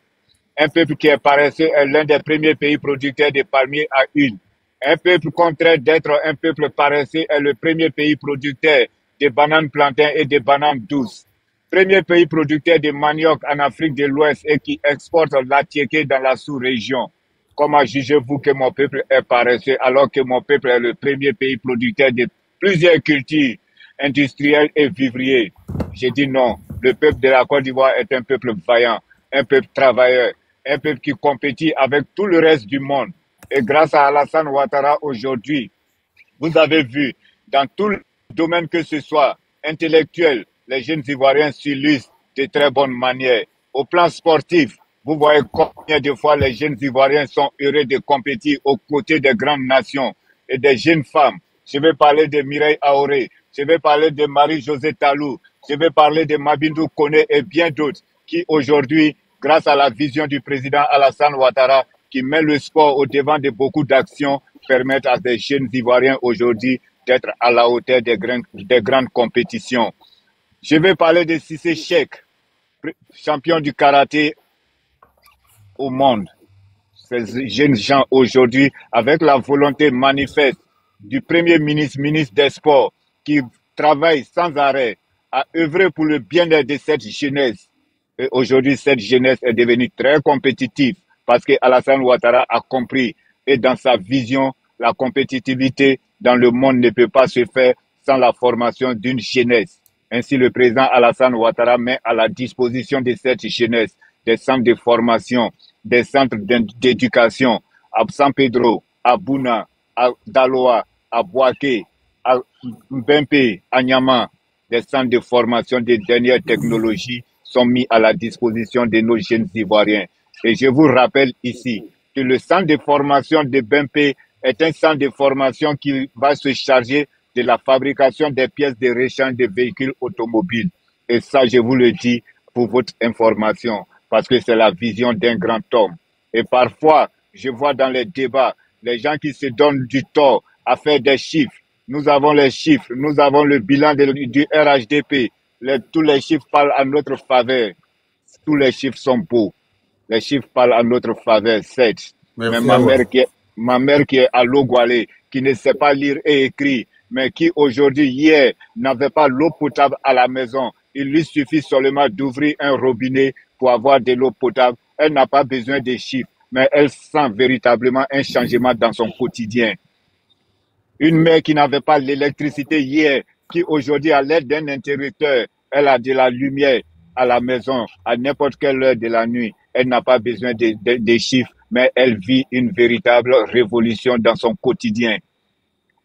Un peuple qui est paresseux est l'un des premiers pays producteurs de palmiers à huile. Un peuple contraire d'être un peuple paresseux est le premier pays producteur de bananes plantains et de bananes douces. Premier pays producteur de manioc en Afrique de l'Ouest et qui exporte l'atiéké dans la sous-région. Comment jugez-vous que mon peuple est paresseux alors que mon peuple est le premier pays producteur de plusieurs cultures industrielles et vivriers? J'ai dit non. Le peuple de la Côte d'Ivoire est un peuple vaillant, un peuple travailleur, un peuple qui compétit avec tout le reste du monde. Et grâce à Alassane Ouattara aujourd'hui, vous avez vu dans tout le domaine que ce soit, intellectuel, les jeunes Ivoiriens s'illustrent de très bonne manière. Au plan sportif, vous voyez combien de fois les jeunes Ivoiriens sont heureux de compétir aux côtés des grandes nations et des jeunes femmes. Je vais parler de Mireille Aoré, je vais parler de Marie-Josée Talou, je vais parler de Mabindou Koné et bien d'autres qui aujourd'hui, grâce à la vision du président Alassane Ouattara, qui met le sport au devant de beaucoup d'actions, permettent à des jeunes Ivoiriens aujourd'hui d'être à la hauteur des grandes compétitions. Je vais parler de Cissé Cheikh, champion du karaté au monde. Ces jeunes gens aujourd'hui, avec la volonté manifeste du Premier ministre, ministre des Sports, qui travaille sans arrêt à œuvrer pour le bien-être de cette jeunesse. Et aujourd'hui, cette jeunesse est devenue très compétitive parce que Alassane Ouattara a compris et dans sa vision, la compétitivité dans le monde ne peut pas se faire sans la formation d'une jeunesse. Ainsi, le président Alassane Ouattara met à la disposition de cette jeunesse des centres de formation, des centres d'éducation à San Pedro, à Bouna, à Daloa, à Bouaké, à Mbempe, à Niama. Des centres de formation des dernières technologies sont mis à la disposition de nos jeunes Ivoiriens. Et je vous rappelle ici que le centre de formation de Mbempe est un centre de formation qui va se charger de la fabrication des pièces de rechange de véhicules automobiles. Et ça, je vous le dis pour votre information, parce que c'est la vision d'un grand homme. Et parfois, je vois dans les débats, les gens qui se donnent du tort à faire des chiffres. Nous avons les chiffres, nous avons le bilan du RHDP. Tous les chiffres parlent à notre faveur. Tous les chiffres sont beaux. Les chiffres parlent à notre faveur, certes. Mais ma mère qui est à Logwalé, qui ne sait pas lire et écrire, mais qui aujourd'hui, hier, n'avait pas l'eau potable à la maison. Il lui suffit seulement d'ouvrir un robinet pour avoir de l'eau potable. Elle n'a pas besoin des chiffres, mais elle sent véritablement un changement dans son quotidien. Une mère qui n'avait pas l'électricité hier, qui aujourd'hui, à l'aide d'un interrupteur, elle a de la lumière à la maison, à n'importe quelle heure de la nuit. Elle n'a pas besoin des chiffres, mais elle vit une véritable révolution dans son quotidien.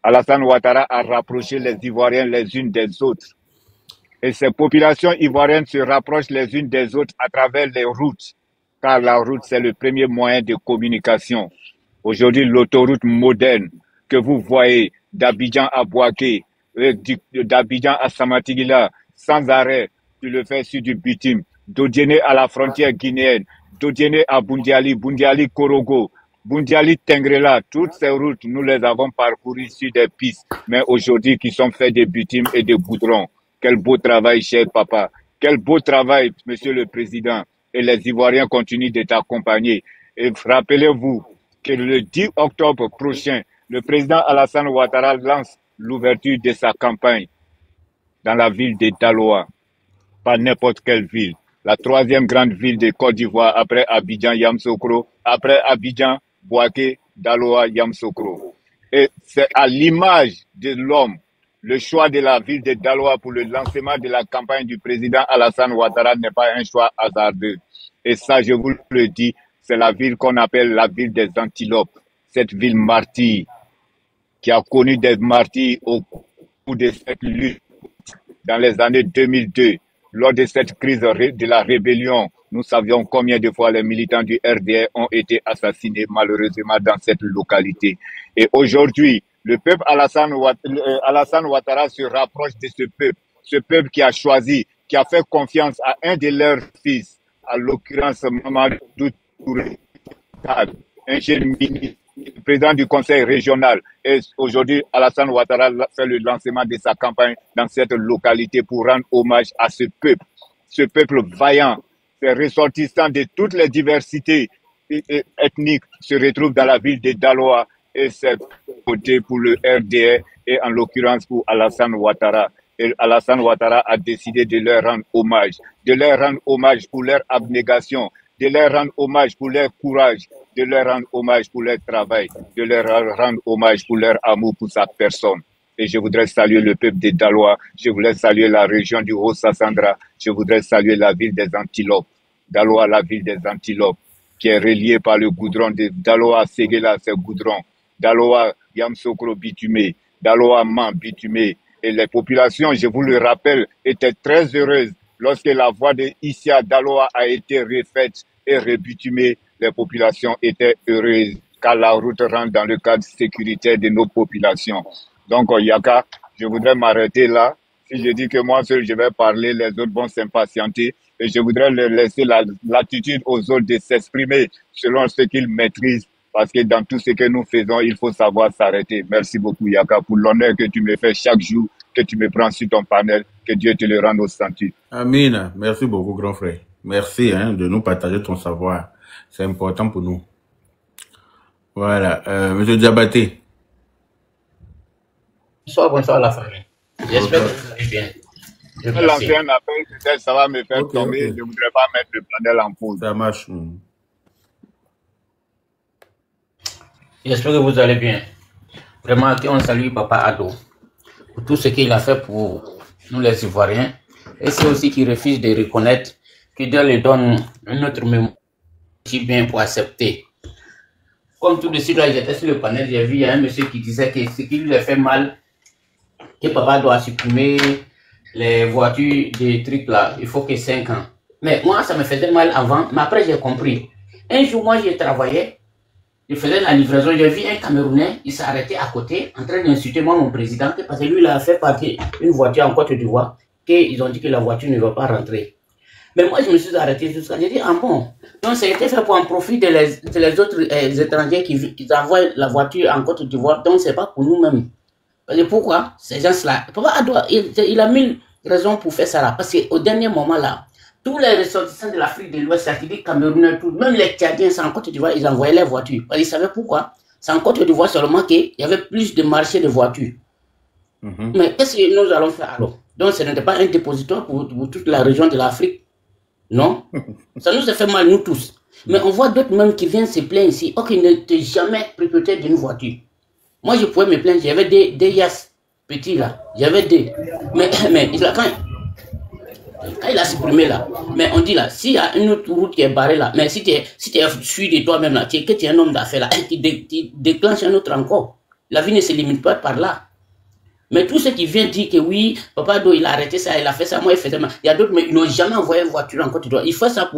Alassane Ouattara a rapproché les Ivoiriens les unes des autres. Et ces populations ivoiriennes se rapprochent les unes des autres à travers les routes, car la route, c'est le premier moyen de communication. Aujourd'hui, l'autoroute moderne que vous voyez d'Abidjan à Bouaké, d'Abidjan à Samatigila, sans arrêt, tu le fais sur du bitume, d'Odiéné à la frontière guinéenne, d'Odiéné à Bundiali, Bundiali Korogo, Bundiali Tengrela, toutes ces routes, nous les avons parcourues sur des pistes, mais aujourd'hui qui sont faites de bitume et de goudron. Quel beau travail, cher papa. Quel beau travail, monsieur le président. Et les Ivoiriens continuent de t'accompagner. Et rappelez-vous que le 10 octobre prochain, le président Alassane Ouattara lance l'ouverture de sa campagne dans la ville de Daloa. Pas n'importe quelle ville. La troisième grande ville de Côte d'Ivoire après Abidjan, Yamoussoukro, après Abidjan, Bouaké, Daloa, Yamoussoukro. Et c'est à l'image de l'homme, le choix de la ville de Daloa pour le lancement de la campagne du président Alassane Ouattara n'est pas un choix hasardeux. Et ça, je vous le dis, c'est la ville qu'on appelle la ville des antilopes. Cette ville martyre, qui a connu des martyrs au cours de cette lutte dans les années 2002. Lors de cette crise de la rébellion, nous savions combien de fois les militants du RDR ont été assassinés malheureusement dans cette localité. Et aujourd'hui, le peuple Alassane Ouattara se rapproche de ce peuple qui a choisi, qui a fait confiance à un de leurs fils, à l'occurrence Mamadou Touré, un jeune ministre, président du conseil régional. Et aujourd'hui, Alassane Ouattara fait le lancement de sa campagne dans cette localité pour rendre hommage à ce peuple vaillant, ces ressortissants de toutes les diversités ethniques se retrouvent dans la ville de Daloa et c'est voté pour le RDR et en l'occurrence pour Alassane Ouattara. Et Alassane Ouattara a décidé de leur rendre hommage pour leur abnégation, de leur rendre hommage pour leur courage, de leur rendre hommage pour leur travail, de leur rendre hommage pour leur amour pour sa personne. Et je voudrais saluer le peuple de Daloa, je voudrais saluer la région du Haut-Sassandra, je voudrais saluer la ville des Antilopes. Daloa, la ville des Antilopes, qui est reliée par le goudron de Daloa, Séguéla, c'est goudron. Daloa, Yamoussoukro, bitumé. Daloa, Man, bitumé. Et les populations, je vous le rappelle, étaient très heureuses lorsque la voie de Issia Daloa a été refaite et rebitumée. Les populations étaient heureuses car la route rentre dans le cadre sécuritaire de nos populations. Donc, Yaka, je voudrais m'arrêter là. Si je dis que moi seul je vais parler, les autres vont s'impatienter. Et je voudrais leur laisser l'attitude aux autres de s'exprimer selon ce qu'ils maîtrisent. Parce que dans tout ce que nous faisons, il faut savoir s'arrêter. Merci beaucoup, Yaka, pour l'honneur que tu me fais chaque jour, que tu me prends sur ton panel. Que Dieu te le rende au centuple. Amin. Merci beaucoup, grand frère. Merci de nous partager ton savoir. C'est important pour nous. Voilà. Monsieur Diabaté. Bonsoir la famille. J'espère que vous allez bien. Je vais lancer un appel, peut-être ça va me faire tomber. Je ne voudrais pas mettre le panel en pause. Ça marche. J'espère que vous allez bien. Vraiment, on salue Papa Ado pour tout ce qu'il a fait pour nous les Ivoiriens. Et c'est aussi qu'il refuse de reconnaître que Dieu lui donne une autre mémoire qui bien pour accepter. Comme tout de suite, là, j'étais sur le panel, j'ai vu, il y a un monsieur qui disait que ce qui lui a fait mal, que Papa doit supprimer les voitures des trucs là, il faut que 5 ans. Mais moi, ça me faisait mal avant, mais après j'ai compris. Un jour, moi, j'ai travaillé je faisais la livraison, j'ai vu un Camerounais, il s'est arrêté à côté, en train d'insulter moi, mon président, parce que lui, il a fait partir une voiture en Côte d'Ivoire, qu'ils ont dit que la voiture ne va pas rentrer. Mais moi, je me suis arrêté jusqu'à, j'ai dit, ah bon, donc ça a été fait pour en profit les autres étrangers qui envoient la voiture en Côte d'Ivoire, donc c'est pas pour nous-mêmes. Parce que pourquoi ces gens-là, il a mille raisons pour faire ça là, parce qu'au dernier moment là, tous les ressortissants de l'Afrique de l'Ouest, c'est-à-dire Camerounais, même les Tchadiens, c'est en Côte d'Ivoire, ils envoyaient les voitures. Ils savaient pourquoi. C'est en Côte d'Ivoire seulement qu'il y avait plus de marché de voitures. Mais qu'est-ce que nous allons faire alors? Donc ce n'était pas un dépositoire pour toute la région de l'Afrique. Non. Ça nous a fait mal, nous tous. Mais on voit d'autres même qui viennent se plaindre ici. Oh, qu'ils n'étaient jamais propriétaires d'une voiture. Moi, je pouvais me plaindre. J'avais des Yas petits là. J'avais des. Mais quand il a supprimé là, mais on dit là, s'il y a une autre route qui est barrée là, mais si tu es sûr de toi-même là, que tu es un homme d'affaires là, tu déclenches un autre encore. La vie ne se limite pas par là. Mais tous ceux qui viennent dire que oui, Papa Ado, il a arrêté ça, il a fait ça, moi il faisait mal. Il y a d'autres, mais ils n'ont jamais envoyé une voiture en Côte d'Ivoire. Il fait ça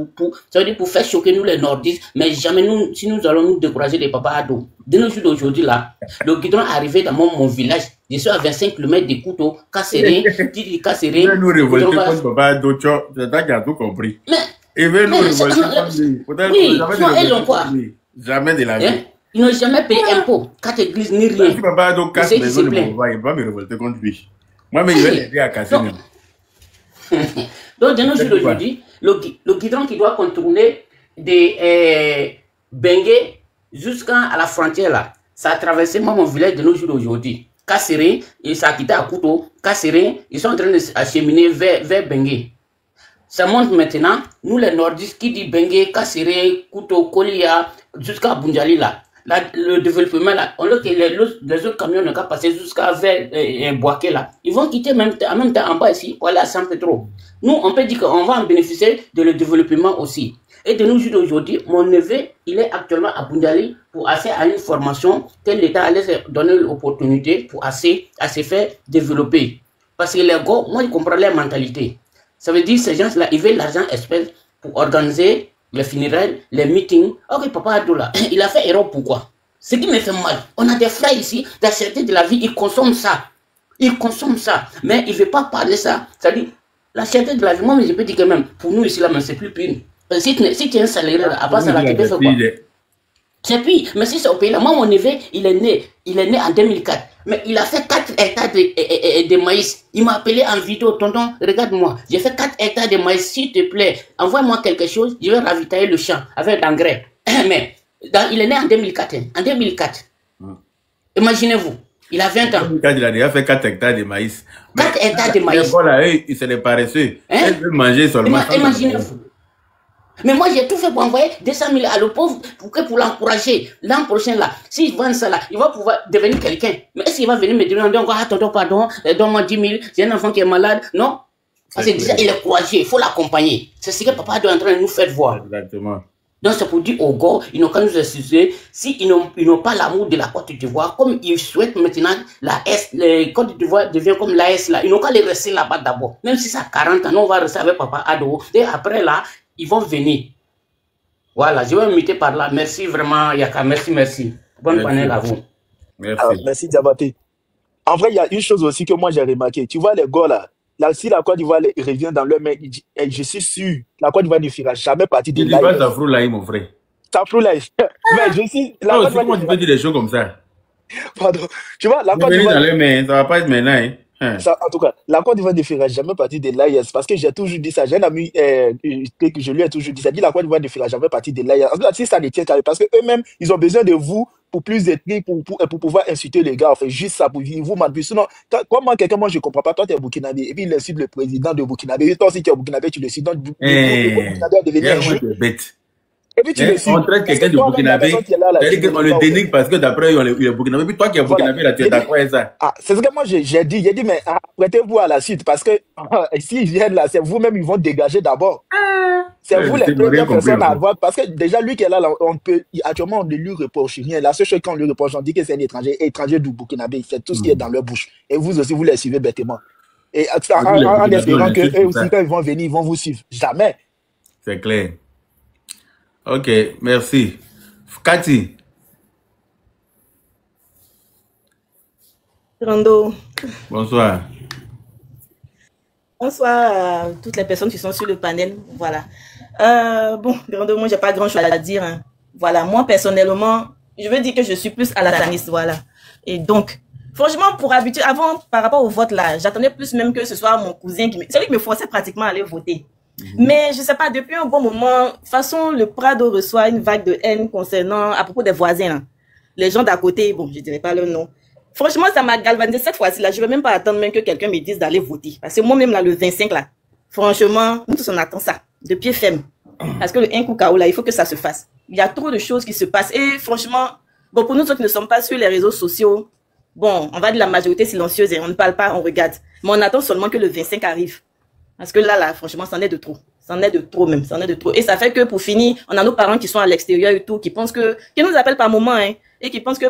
ça veut dire pour faire choquer nous les nordistes, mais jamais nous, si nous allons nous décourager des Papa Ado. De nos jours d'aujourd'hui là, le guidon est arrivé dans mon village. Je suis à 25 km de couteau, Kasseré, Kasseré. Il veut nous révolter contre Papa Ado, c'est ça qui a tout compris. Il veut nous révolter contre lui. Oui, ils ont quoi? Jamais de la vie. Ils n'ont jamais payé impôt, quatre églises ni rien. Si Papa Ado casse maison de Mouva, il va me révolter contre lui. Moi, mais il va l'aider à casser. Donc, de nos jours d'aujourd'hui, le guidon qui doit contourner des Bengué jusqu'à la frontière là, ça a traversé mon village de nos jours d'aujourd'hui. Kasseré, ils s'est quitté à couteau. Kasseré, ils sont en train d'acheminer vers Bengué. Ça monte maintenant, nous les nordistes qui disent Bengué, Kasseré, couteau, Kolia, jusqu'à Bunjali là. Le développement là, on voit que les autres camions ne peuvent pas passer jusqu'à vers Boaké là. Ils vont quitter en même temps en bas ici pour aller à San Pedro. Nous, on peut dire qu'on va en bénéficier de le développement aussi. Et de nos jours d'aujourd'hui, mon neveu, il est actuellement à Bunjali pour accéder à une formation que l'État allait se donner l'opportunité pour à se faire développer. Parce que les gars, moi, je comprends leur mentalité. Ça veut dire que ces gens-là, ils veulent l'argent espèce pour organiser les funérailles, les meetings. Ok, Papa Ado là, il a fait erreur, pourquoi? Ce qui me fait mal, on a des frères ici, la cherté de la vie, ils consomment ça. Ils consomment ça, mais ils ne veulent pas parler ça. C'est-à-dire, la cherté de la vie, moi, je peux dire que même, pour nous ici, là, c'est plus pire. Parce que si tu es un salarié, là, après ça, là, tu peux faire quoi? C'est pire, mais si c'est au pays là, moi, mon neveu, il est né en 2004. Mais il a fait 4 hectares de maïs. Il m'a appelé en vidéo, tonton, regarde-moi, j'ai fait 4 hectares de maïs, s'il te plaît, envoie-moi quelque chose, je vais ravitailler le champ avec l'engrais. Mais il est né en 2004. En 2004. Imaginez-vous, il a 20 ans. Il a déjà fait 4 hectares de maïs. 4 hectares de maïs. Voilà, il se les paresseux. Il veut manger seulement. Imaginez-vous. Mais moi, j'ai tout fait pour envoyer 200 000 à le pauvre pour l'encourager. L'an prochain, là, s'il vend ça, là, il va pouvoir devenir quelqu'un. Mais est-ce qu'il va venir me demander encore, ah, tonton, pardon, donne-moi 10 000, j'ai un enfant qui est malade? Non. Parce que déjà, il est courageux, il faut l'accompagner. C'est ce que Papa doit en train de nous faire voir. Exactement. Donc, c'est pour dire aux gars, ils n'ont qu'à nous excuser. S'ils n'ont pas l'amour de la Côte d'Ivoire, comme ils souhaitent maintenant, la Côte d'Ivoire devient comme l'AS, là, ils n'ont qu'à les rester là-bas d'abord. Même si ça a 40 ans, on va rester avec Papa Ado. Et après, là, ils vont venir. Voilà, je vais me muter par là. Merci vraiment, Yaka. Merci. Bonne panel à vous. Merci. Alors, merci, Diabaté. En vrai, il y a une chose aussi que moi j'ai remarqué. Tu vois, les gars là, si la Côte d'Ivoire revient dans leur main, je suis sûr, la Côte d'Ivoire ne fera jamais partie de l'AES. Tu dis pas Tafroulaye, mon frère. Tafroulaye. Mais je suis. Non, comment tu peux dire des choses comme ça? Pardon. Tu vois, la Côte d'Ivoire. Dans les mains, ça va pas être maintenant, hein. Ça, en tout cas, la Côte d'Ivoire ne fera jamais partie de l'AES parce que j'ai toujours dit ça. J'ai un ami que je lui ai toujours dit ça. Dit la Côte d'Ivoire ne fera jamais partie de l'AES. Si ça ne tient qu'à parce qu'eux-mêmes, ils ont besoin de vous pour plus d'ethnie, pour pouvoir insulter les gars. Enfin, juste ça pour vous manquer. Sinon, comment quelqu'un, moi je ne comprends pas. Toi, tu es Burkinabé et puis il insulte le président de Burkinabé. Et toi aussi, tu es Burkinabé, tu le cites. Donc, Burkinabé a devenu un jeu. Et puis tu le cites. On traite quelqu'un de Burkinabé, c'est-à-dire qu'on le dénigre parce que d'après, il est Burkinabé. Puis toi qui es Burkinabé, là, tu es d'accord avec ça? Ah, c'est ce que moi j'ai dit. J'ai dit, mais prêtez-vous à la suite parce que s'ils viennent là, c'est vous-même, ils vont dégager d'abord. C'est vous les premières personnes à voir. Parce que déjà, lui qui est là, actuellement, on ne lui reproche rien. La seule chose qu'on lui reproche, on dit que c'est un étranger du Burkinabé. Il fait tout ce qui est dans leur bouche. Et vous aussi, vous les suivez bêtement. Et en espérant qu'eux aussi, quand ils vont venir, ils vont vous suivre. Jamais. C'est clair. Ok, merci. Cathy, Rando. Bonsoir. Bonsoir à toutes les personnes qui sont sur le panel. Voilà. Bon, Rando, moi, j'ai pas grand chose à dire. Hein. Voilà, moi, personnellement, je veux dire que je suis plus alataniste. Voilà. Et donc, franchement, pour habitude, avant, par rapport au vote là, j'attendais plus même que ce soit mon cousin celui qui me forçait pratiquement à aller voter. Mais je sais pas, depuis un bon moment, de toute façon, le Prado reçoit une vague de haine concernant, à propos des voisins là. Les gens d'à côté, bon, je dirais pas leur nom. Franchement, ça m'a galvanisé cette fois-ci là. Je ne vais même pas attendre même que quelqu'un me dise d'aller voter. Parce que moi-même là, le 25 là, franchement, nous tous on attend ça, de pied ferme. Parce que le 1 coup KO là, il faut que ça se fasse. Il y a trop de choses qui se passent. Et franchement, bon, pour nous autres qui ne sommes pas sur les réseaux sociaux, bon, on va dire la majorité silencieuse et on ne parle pas, on regarde. Mais on attend seulement que le 25 arrive. Parce que là, franchement, c'en est de trop. C'en est de trop même, c'en est de trop. Et ça fait que pour finir, on a nos parents qui sont à l'extérieur et tout, qui pensent que, qui nous appellent par moment, hein, et qui pensent que,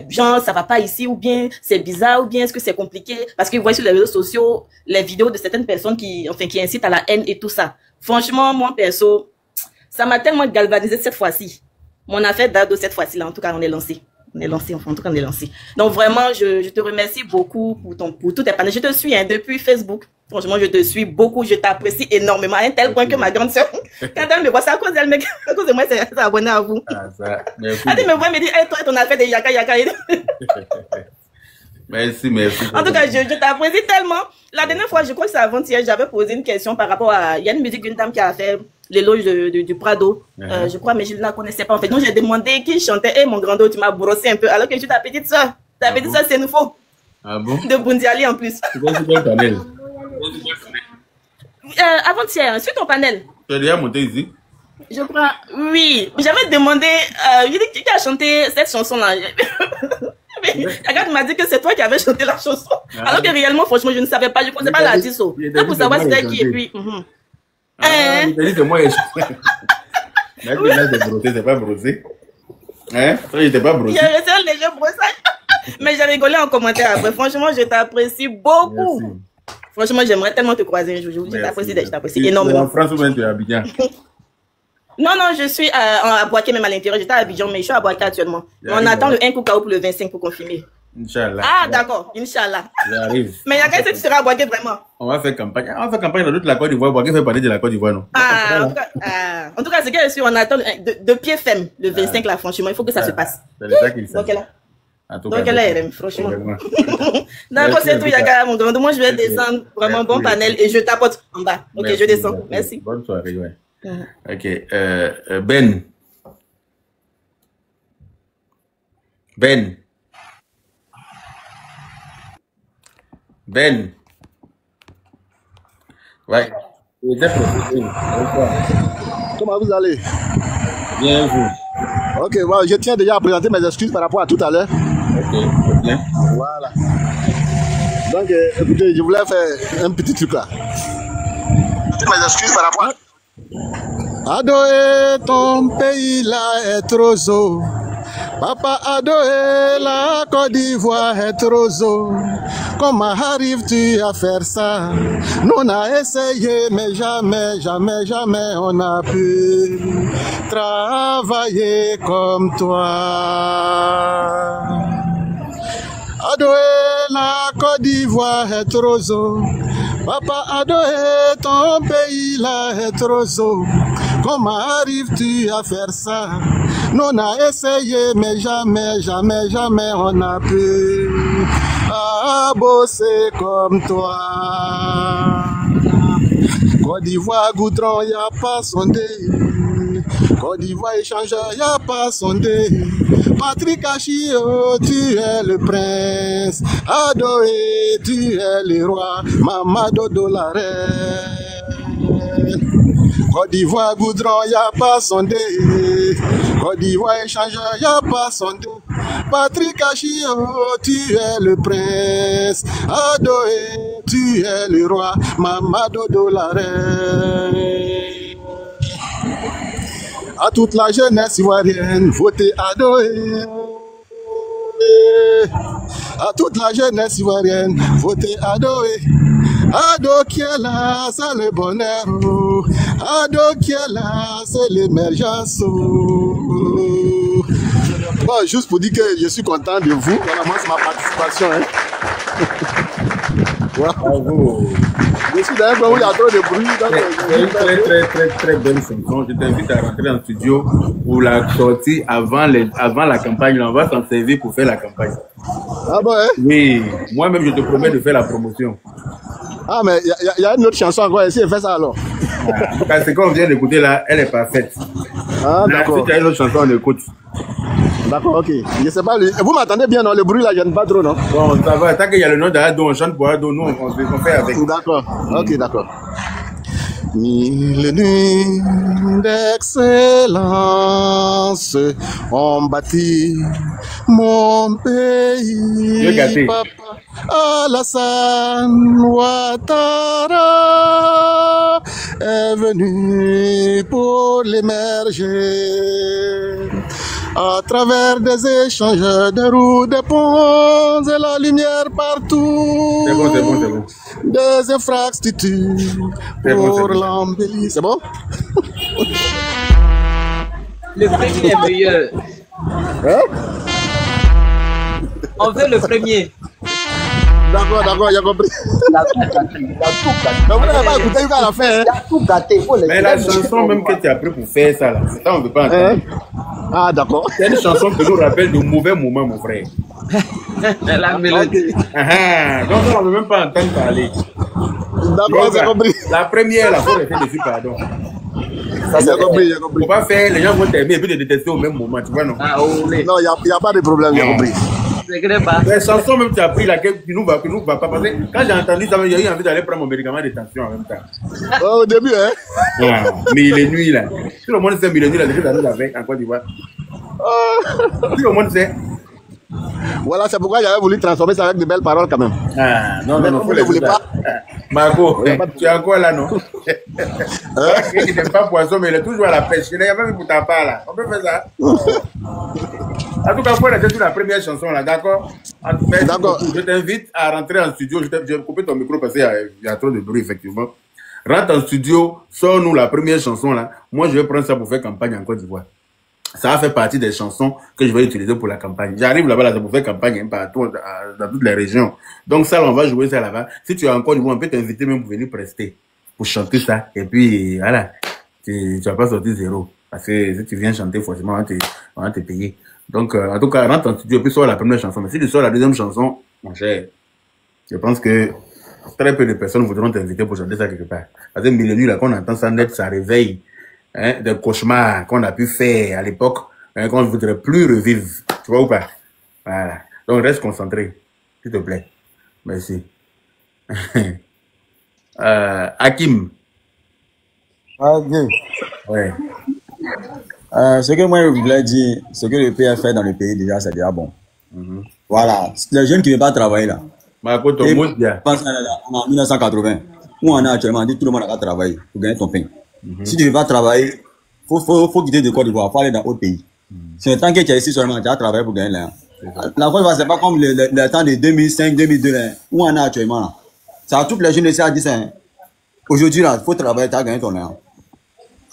genre, ça va pas ici, ou bien c'est bizarre, ou bien est-ce que c'est compliqué, parce qu'ils voient sur les réseaux sociaux les vidéos de certaines personnes qui incitent à la haine et tout ça. Franchement, moi, perso, ça m'a tellement galvanisé cette fois-ci. Mon affaire d'ado cette fois-ci, là, en tout cas, on est lancé. On est lancé, enfin, en tout cas, on est lancé. Donc, vraiment, je te remercie beaucoup pour tous tes panels. Je te suis, hein, depuis Facebook. Franchement, je te suis beaucoup, je t'apprécie énormément, à un tel point que ma grande soeur, quand elle me voit, c'est à cause d'elle, mec, à cause de moi, c'est abonné à vous. Ah, ça, merci. Elle me voit, elle me dit, hey, toi, ton affaire de yaka. Merci. En tout cas, je t'apprécie tellement. La dernière fois, je crois que c'est avant-hier, j'avais posé une question par rapport à, il y a une musique d'une dame qui a fait l'éloge du Prado. Je crois, mais je ne la connaissais pas, en fait. Donc, j'ai demandé qui chantait, hey, mon grand dos, tu m'as brossé un peu, alors que je suis ta petite soeur. Ta petite soeur, c'est nouveau. Ah bon? De Bundiali, en plus. C'est quoi le panel? Avant-hier, sur ton panel. Tu as déjà monté ici? Je crois, oui. J'avais demandé, qui a chanté cette chanson-là? Regarde, m'a dit que c'est toi qui avais chanté la chanson. Alors que réellement, franchement, je ne savais pas. Je ne connaissais pas l'artiste. C'est pour savoir c'était qui. Et puis. Il t'a dit c'est moi qui ai chanté. Mais là, c'est brossé, c'est pas brossé. Hein? Ça, j'étais pas brossé. Il y a resté un léger brossage. Mais j'ai rigolé en commentaire après. Franchement, je t'apprécie beaucoup. Merci. Franchement, j'aimerais tellement te croiser un jour. Je t'apprécie énormément. En France ou bien tu es à Abidjan? Non, je suis à Boaké, même à l'intérieur. J'étais à Abidjan, mais je suis à Boaké actuellement. On attend le 1 coup KO pour le 25 pour confirmer. Inch'Allah. Ah, d'accord, Inch'Allah. J'arrive. Mais il y a quelqu'un qui sera à Boaké vraiment. On va faire campagne. On va faire campagne dans toute la Côte d'Ivoire. Boaké fait partie de la Côte d'Ivoire, non? En tout cas, c'est que je suis, on attend de pied ferme le 25 là, franchement. Il faut que ça se passe. C'est ça qu'il Donc, elle est, franchement. D'accord, c'est tout, Yaka, mon grand. Moi, je vais descendre. Vraiment bon panel et je tapote en bas. Ok, je descends. Merci. Bonne soirée, ouais. Ok. Ben. Ouais. Comment vous allez? Bien, vous. Ok, well, je tiens déjà à présenter mes excuses par rapport à tout à l'heure. Ok, bien. Voilà. Donc, écoutez, je voulais faire un petit truc là. Mes excuses par rapport à... Adoé, ton pays là est trop zo. Papa Adoé, la Côte d'Ivoire est trop zo. Comment arrives-tu à faire ça? Nous on a essayé, mais jamais on a pu travailler comme toi. Adoé, la Côte d'Ivoire est trop zo. Papa Adoé, ton pays là est trop zo. Comment arrives-tu à faire ça? Nous on a essayé, mais jamais on a pu bosser comme toi. Côte d'Ivoire goudron, y a pas sondé. Côte d'Ivoire échangeur, y a pas sondé. Patrick Achio, tu es le prince. Adoé, tu es le roi. Mamadou Dodo la reine. Côte d'Ivoire goudron, y a pas sondé. Côte d'Ivoire échangeur, y a pas sondé. Patrick Achio, tu es le prince. Adoé, tu es le roi. Mamadou Dodo la reine. À toute la jeunesse ivoirienne, votez Adoé. À toute la jeunesse ivoirienne, votez Adoé. Ado qui est là, c'est le bonheur. Ado qui est là, c'est l'émergence. Bon, juste pour dire que je suis content de vous. Voilà, moi, c'est ma participation. Hein. Bravo. Je suis dans un coin où il y a trop de bruit. C'est une très belle chanson. Je t'invite à rentrer dans le studio pour la sortie avant la campagne. On va s'en servir pour faire la campagne. Ah bon, hein? Oui, moi-même, je te promets de faire la promotion. Ah, mais il y a une autre chanson encore ici, elle fait ça alors. Parce que qu'on vient d'écouter là, elle est parfaite. Ah, d'accord. Si tu as une autre chanson, on écoute. D'accord, ok. Je sais pas, vous m'entendez bien, non? Le bruit là, je n'aime pas trop, non? Bon, ça va. Tant qu'il y a le nom d'Ado, on chante pour Ado, nous, on fait avec. D'accord, ok, d'accord. Mille nuits d'excellence ont bâti mon pays. Papa Alassane Ouattara est venu pour l'émerger. À travers des échanges, des roues, des ponts et la lumière partout. C'est bon. Des infrastructures pour l'embellir. C'est bon? Le premier est meilleur. Hein? On veut le premier. D'accord, j'ai compris. Il a tout gâté. Mais vous n'avez pas écouté jusqu'à la fin. Il a tout gâté. Mais la chanson même que tu as pris pour faire ça, là, c'est ça on ne veut pas entendre. Ah, d'accord. C'est une chanson qui nous rappelle de mauvais moments, mon frère. La mélodie. Donc on ne veut même pas entendre parler. D'accord, j'ai compris. La première, il faut rester dessus, pardon. J'ai compris. Il ne faut pas faire, les gens vont t'aimer et puis te détester au même moment, tu vois, non? Ah, olé. Non, il n'y a pas de problème, j'ai compris. Les chansons même tu as pris laquelle qui nous va pas passer. Quand j'ai entendu ça, j'ai eu envie d'aller prendre mon médicament de tension en même temps. Au début, hein? Mais il est nuit là. Tout le monde sait, mais il est nuit là, depuis l'année avec en Côte d'Ivoire. Tout le monde sait. Voilà, c'est pourquoi j'avais voulu transformer ça avec de belles paroles quand même. Non, vous ne voulez pas. Marco, tu es encore là, non? Il n'aime pas poisson, mais il est toujours à la pêche. Il n'y a même pour ta part là. On peut faire ça. En tout cas, il faut rester sur la première chanson là, d'accord? D'accord. Je t'invite à rentrer en studio. Je vais couper ton micro parce qu'il y a trop de bruit, effectivement. Rentre en studio, sors-nous la première chanson là. Moi, je vais prendre ça pour faire campagne en Côte d'Ivoire. Ça va faire partie des chansons que je vais utiliser pour la campagne. J'arrive là-bas, là, pour faire campagne partout, dans toutes les régions. Donc ça, on va jouer ça là-bas. Si tu es encore niveau, on peut t'inviter même pour venir prester, pour chanter ça. Et puis, voilà, tu vas pas sortir zéro. Parce que si tu viens chanter, forcément, on va te payer. Donc, en tout cas, rentre en studio, puis sors la première chanson. Mais si tu sors la deuxième chanson, mon cher, je pense que très peu de personnes voudront t'inviter pour chanter ça quelque part. Parce que mille nuits, là, qu'on entend ça net, ça réveille. Des cauchemars qu'on a pu faire à l'époque, qu'on ne voudrait plus revivre. Tu vois ou pas? Voilà. Donc reste concentré, s'il te plaît. Merci. Hakim. Ok. Ouais. Ce que moi je voulais dire, ce que le pays a fait dans le pays déjà, c'est déjà bon. Voilà. Les jeunes qui ne veulent pas travailler là. Marco, ton mot bien. En 1980, où on a actuellement, on dit tout le monde a travaillé pour gagner ton pain. Si tu ne veux pas travailler, faut quitter de Côte d'Ivoire, il faut aller dans d'autres pays. C'est le temps que tu es ici seulement, tu as travaillé pour gagner là. La Côte d'Ivoire, c'est pas comme le temps de 2005, 2002, là, où on est actuellement là. Ça, toutes les jeunes ici ont dit ça. Aujourd'hui là, il faut travailler, tu as gagné ton là.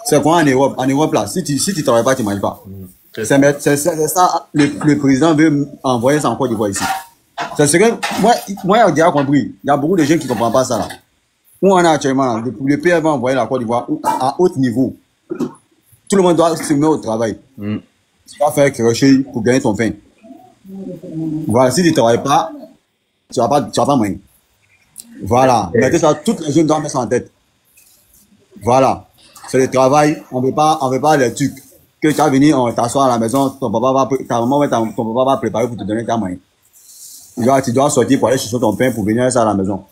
C'est quoi en Europe là, si tu ne travailles pas, tu ne manges pas. C'est ça, le président veut envoyer ça en Côte d'Ivoire ici. C'est ce que, moi j'ai déjà compris, il y a beaucoup de gens qui ne comprennent pas ça là. Où on est actuellement, le pays va envoyer la Côte d'Ivoire à haut niveau. Tout le monde doit se mettre au travail. Tu vas faire crochet pour gagner ton pain. Voilà, si tu ne travailles pas, tu vas pas manger. Voilà. Mais ça, toutes les jeunes doivent mettre ça en tête. Voilà. C'est le travail. On veut pas les trucs. Que tu vas venir, on t'assoit à la maison, ta maman ou ton papa va préparer pour te donner ta main. Tu dois sortir pour aller chercher ton pain pour venir ça à la maison.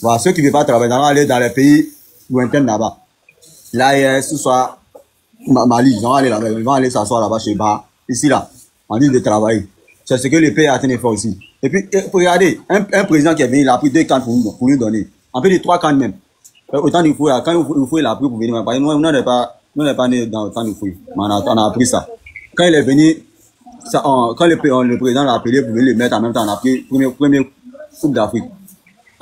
Voilà, ceux qui ne veulent pas travailler, aller dans les pays lointains là-bas. Là, ce soit Mali, ils vont aller là-bas, ils vont aller s'asseoir là-bas chez Ba. Ici, là, en ligne de travail. C'est ce que le pays a tenu faire aussi. Et puis, regardez, un président qui est venu, il a pris 2 cannes pour nous donner. En fait, 3 cannes même. Autant de fouilles, quand il faut, il a pris pour venir. Nous n'avons pas né dans autant de fouilles. On a appris ça. Quand il est venu, quand le président l'a appelé pour venir le mettre en même temps, on a pris premier Coupe d'Afrique.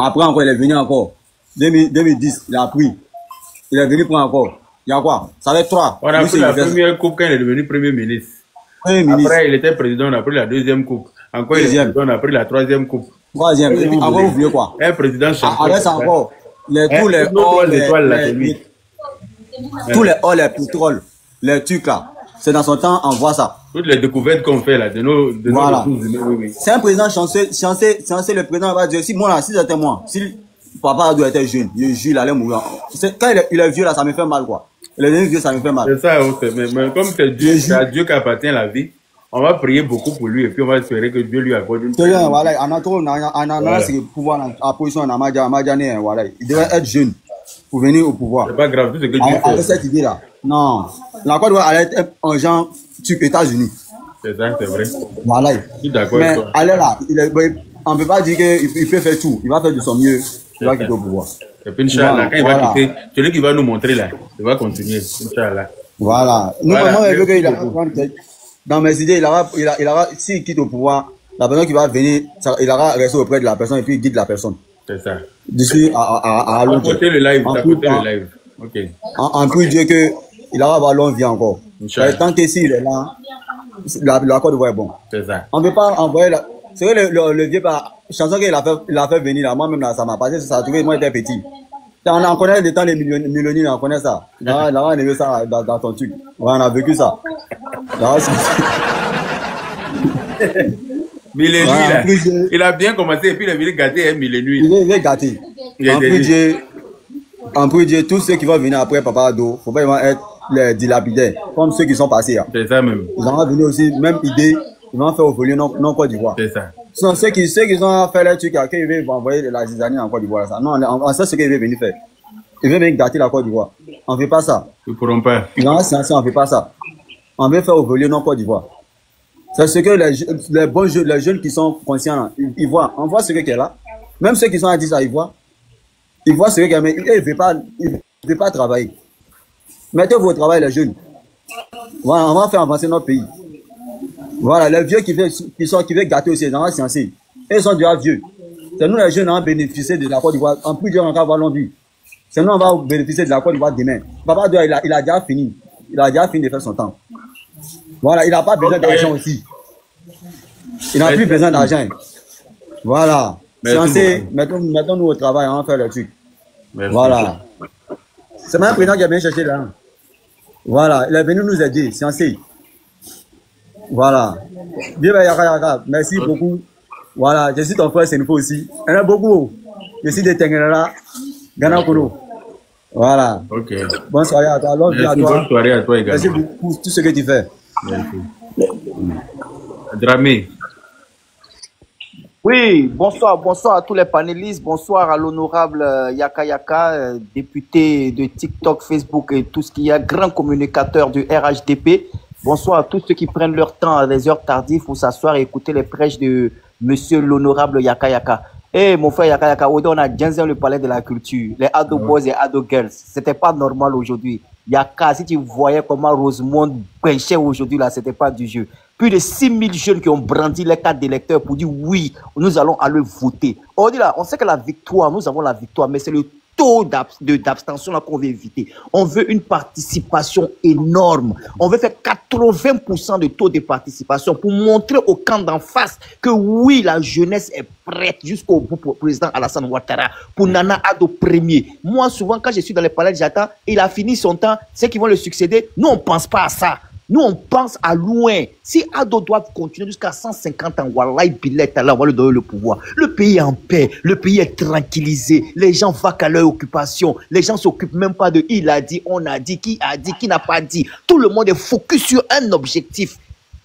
Après encore, il est venu encore. 2010, il a pris. Il est venu prendre encore. Il y a quoi? Ça va être 3. On a pris la première coupe quand il est devenu premier ministre. Après, il était président, on a pris la deuxième coupe. Encore, on a pris la 3e coupe. 3e. Encore, vous voulez quoi? Un président champion. Arrête encore. Tous les pétroles, les trucs là, c'est dans son temps, on voit ça. Toutes les découvertes qu'on fait là, de nos voilà. C'est un président chanceux, le président va dire, si moi là, si c'était moi, si papa doit être jeune, il allait mourir. Quand il est vieux là, ça me fait mal quoi. Il est vieux, ça me fait mal. C'est ça, mais comme c'est Dieu, c'est à Dieu qu'appartient la vie, on va prier beaucoup pour lui et puis on va espérer que Dieu lui accorde une. Voilà, on a trop, ce pouvoir en position en Amadjané, voilà. Il devrait être jeune pour venir au pouvoir. C'est pas grave, tout ce que Dieu fait. Avec cette idée là. Non. La Côte d'Ivoire allait être un genre sur États-Unis. C'est ça, c'est vrai. Voilà. Je suis d'accord mais avec toi. allez là, on ne peut pas dire qu'il peut faire tout. Il va faire de son mieux. Il va quitter au pouvoir. Et puis, Inch'Allah, quand il va quitter, celui qui va nous montrer là, il va continuer. Inch'Allah. Voilà. Nous, dans mes idées, il aura, s'il quitte au pouvoir, la personne qui va venir, il aura resté auprès de la personne et puis il guide la personne. C'est ça. D'ici à l'autre. T'as côté le live. Ok. En plus, Dieu qu'il aura avoir longue vie encore. Tant qu'ici, il est là, la Côte d'Ivoire est bon. C'est ça. On ne peut pas envoyer la. C'est vrai, le vieux chanson qu'il a fait venir là, moi-même là, ça m'a passé, ça a trouvé, moi j'étais petit. On en connaît des temps, les millionnaires, on connaît ça. Là, on a vu ça dans ton truc. On a vécu ça. Là, il a bien commencé et puis il est venu gâter Millénuit. Il est gâté. En plus, Dieu, tous ceux qui vont venir après Papa Ado, il faut pas être les dilapidaires, comme ceux qui sont passés. C'est ça même. Ils vont venir aussi, même idée, ils vont faire évoluer non Côte d'Ivoire. C'est ça. Sinon, ceux qui ont fait les trucs, ils vont envoyer la zizanie en Côte d'Ivoire. Non, on sait ce qu'ils veulent venir faire. Ils veulent venir gâter la Côte d'Ivoire. On ne fait pas ça. Ils ne pourront pas. Dans la science, on ne fait pas ça. On veut faire évoluer non Côte d'Ivoire. C'est ce que les bons jeunes, les jeunes qui sont conscients, là, ils voient. On voit ce qu'il y a là. Même ceux qui sont à 10 ans, ils voient. Ils voient ce qu'il y a, mais ils ne veulent pas travailler. Mettez-vous au travail, les jeunes. Voilà, on va faire avancer notre pays. Voilà, les vieux qui veulent gâter aussi dans la science. Ils sont déjà vieux. C'est nous les jeunes qui avons bénéficié de la Côte d'Ivoire. En plus, Dieu va encore avoir longue vie. C'est nous on va bénéficier de la Côte d'Ivoire demain. Papa Dieu, il a déjà fini. Il a déjà fini de faire son temps. Voilà, il n'a pas besoin d'argent aussi. Il n'a plus besoin d'argent. Voilà. Science, mettons-nous au travail, on va faire le truc. Merci. Voilà. C'est même un président qui a bien cherché là. Voilà, il est venu nous aider, science. Voilà. Bien, Yaka, merci beaucoup. Voilà, je suis ton frère, c'est une fois aussi. Il y en a beaucoup. Je suis de Tenguera, Ghana Kono. Voilà. Ok. Bonne soirée à toi. Bonne soirée à toi également. Merci beaucoup pour tout ce que tu fais. Merci. Dramé. Oui, bonsoir à tous les panélistes, bonsoir à l'honorable Yaka Yaka, député de TikTok, Facebook et tout ce qu'il y a, grand communicateur du RHDP. Bonsoir à tous ceux qui prennent leur temps à des heures tardives pour s'asseoir et écouter les prêches de monsieur l'honorable Yaka Yaka. Eh, mon frère Yaka Yaka, on a 15 ans le palais de la culture, les ado boys et ado girls. C'était pas normal aujourd'hui. Yaka, si tu voyais comment Rosemonde prêchait aujourd'hui là, c'était pas du jeu. Plus de 6000 jeunes qui ont brandi les cartes d'électeurs pour dire oui, nous allons aller voter. On dit là, on sait que la victoire, nous avons la victoire, mais c'est le taux d'abstention là qu'on veut éviter. On veut une participation énorme. On veut faire 80% de taux de participation pour montrer au camp d'en face que oui, la jeunesse est prête jusqu'au bout pour le président Alassane Ouattara, pour Nana Addo premier. Moi, souvent, quand je suis dans les palais, j'attends, il a fini son temps, ceux qui vont le succéder, nous, on ne pense pas à ça. Nous, on pense à loin. Si Addo doit continuer jusqu'à 150 ans, Wallahi Billet, on va lui donner le pouvoir. Le pays est en paix, le pays est tranquillisé, les gens vaquent à leur occupation, les gens ne s'occupent même pas de il a dit, on a dit, qui n'a pas dit. Tout le monde est focus sur un objectif.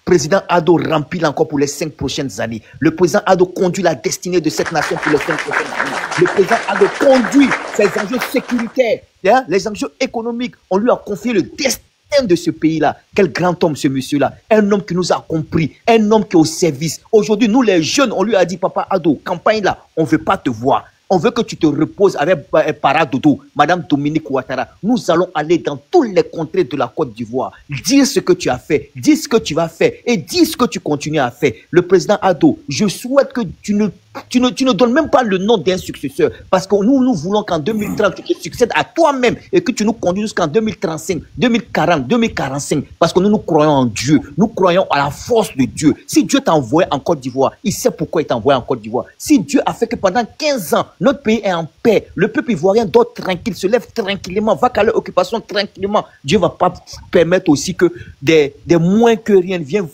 Président Addo remplit encore pour les 5 prochaines années. Le président Addo conduit la destinée de cette nation pour les 5 prochaines années. Le président Addo conduit ses enjeux sécuritaires, hein, les enjeux économiques. On lui a confié le destin de ce pays-là. Quel grand homme ce monsieur-là. Un homme qui nous a compris. Un homme qui est au service. Aujourd'hui, nous les jeunes, on lui a dit, Papa Addo, campagne là, on ne veut pas te voir. On veut que tu te reposes avec Paradodo, Madame Dominique Ouattara. Nous allons aller dans tous les contrées de la Côte d'Ivoire, dire ce que tu as fait, dire ce que tu vas faire et dire ce que tu continues à faire. Le président Ado, je souhaite que tu ne donnes même pas le nom d'un successeur, parce que nous voulons qu'en 2030, tu te succèdes à toi-même et que tu nous conduis jusqu'en 2035, 2040, 2045, parce que nous croyons en Dieu, nous croyons à la force de Dieu. Si Dieu t'a envoyé en Côte d'Ivoire, il sait pourquoi il t'a envoyé en Côte d'Ivoire. Si Dieu a fait que pendant 15 ans, notre pays est en paix, le peuple ivoirien dort tranquille, se lève tranquillement, va qu'à leur occupation tranquillement, Dieu ne va pas permettre aussi que des moins que rien viennent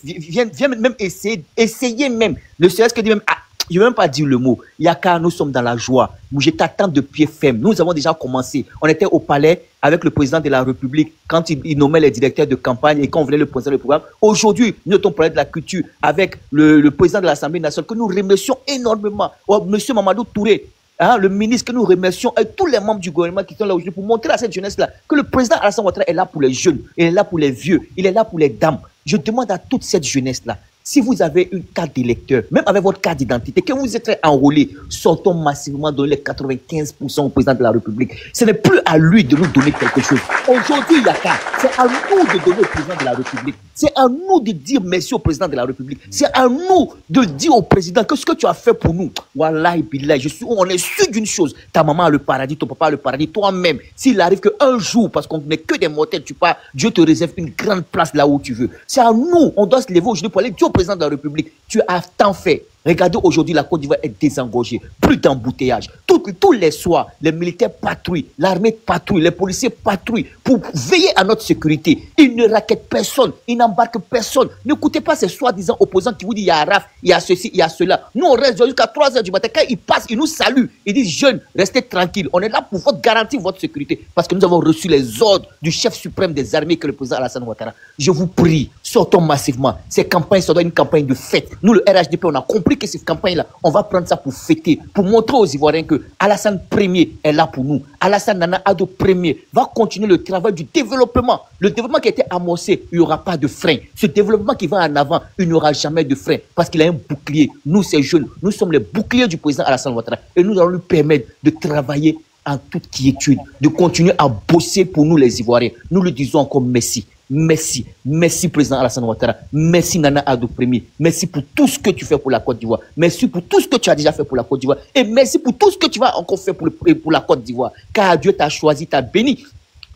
même essayer même, ne serait-ce que dire même, je ne vais même pas dire le mot. Yaka, nous sommes dans la joie. Je t'attends de pied ferme. Nous avons déjà commencé. On était au palais avec le président de la République quand il nommait les directeurs de campagne et quand on venait le présenter le programme. Aujourd'hui, nous sommes au palais de la culture avec le président de l'Assemblée nationale que nous remercions énormément. Monsieur Mamadou Touré, le ministre que nous remercions et tous les membres du gouvernement qui sont là aujourd'hui pour montrer à cette jeunesse-là que le président Alassane Ouattara est là pour les jeunes, il est là pour les vieux, il est là pour les dames. Je demande à toute cette jeunesse-là, si vous avez une carte d'électeur, même avec votre carte d'identité, que vous êtes enrôlé, sortons massivement donner les 95% au président de la République. Ce n'est plus à lui de nous donner quelque chose. Aujourd'hui, Yaka, c'est à nous de donner au président de la République. C'est à nous de dire merci au président de la République. C'est à nous de dire au président que ce que tu as fait pour nous, wallahi billah, on est sûr d'une chose. Ta maman a le paradis, ton papa a le paradis, toi-même. S'il arrive qu'un jour, parce qu'on n'est que des mortels, tu pars, Dieu te réserve une grande place là où tu veux. C'est à nous, on doit se lever aujourd'hui pour aller dire au président de la République, tu as tant fait. Regardez aujourd'hui, la Côte d'Ivoire est désengorgée, plus d'embouteillage. Tous les soirs, les militaires patrouillent, l'armée patrouille, les policiers patrouillent pour veiller à notre sécurité. Ils ne raquettent personne, ils n'embarquent personne. N'écoutez pas ces soi-disant opposants qui vous disent il y a RAF, il y a ceci, il y a cela. Nous, on reste jusqu'à 3 h du matin. Quand ils passent, ils nous saluent. Ils disent jeunes, restez tranquilles. On est là pour garantir votre sécurité parce que nous avons reçu les ordres du chef suprême des armées que le président Alassane Ouattara. Je vous prie, sortons massivement. Ces campagnes, ça doit être une campagne de fête. Nous, le RHDP, on a compris que cette campagne-là, on va prendre ça pour fêter, pour montrer aux Ivoiriens que Alassane Ier est là pour nous. Alassane Nana Addo Ier va continuer le travail du développement. Le développement qui a été amorcé, il n'y aura pas de frein. Ce développement qui va en avant, il n'y aura jamais de frein parce qu'il a un bouclier. Nous, ces jeunes, nous sommes les boucliers du président Alassane Ouattara et nous allons lui permettre de travailler en toute quiétude, de continuer à bosser pour nous les Ivoiriens. Nous lui disons encore merci. Merci, merci président Alassane Ouattara, merci Nana Addo Ier, merci pour tout ce que tu fais pour la Côte d'Ivoire, merci pour tout ce que tu as déjà fait pour la Côte d'Ivoire et merci pour tout ce que tu vas encore faire pour la Côte d'Ivoire, car Dieu t'a choisi, t'a béni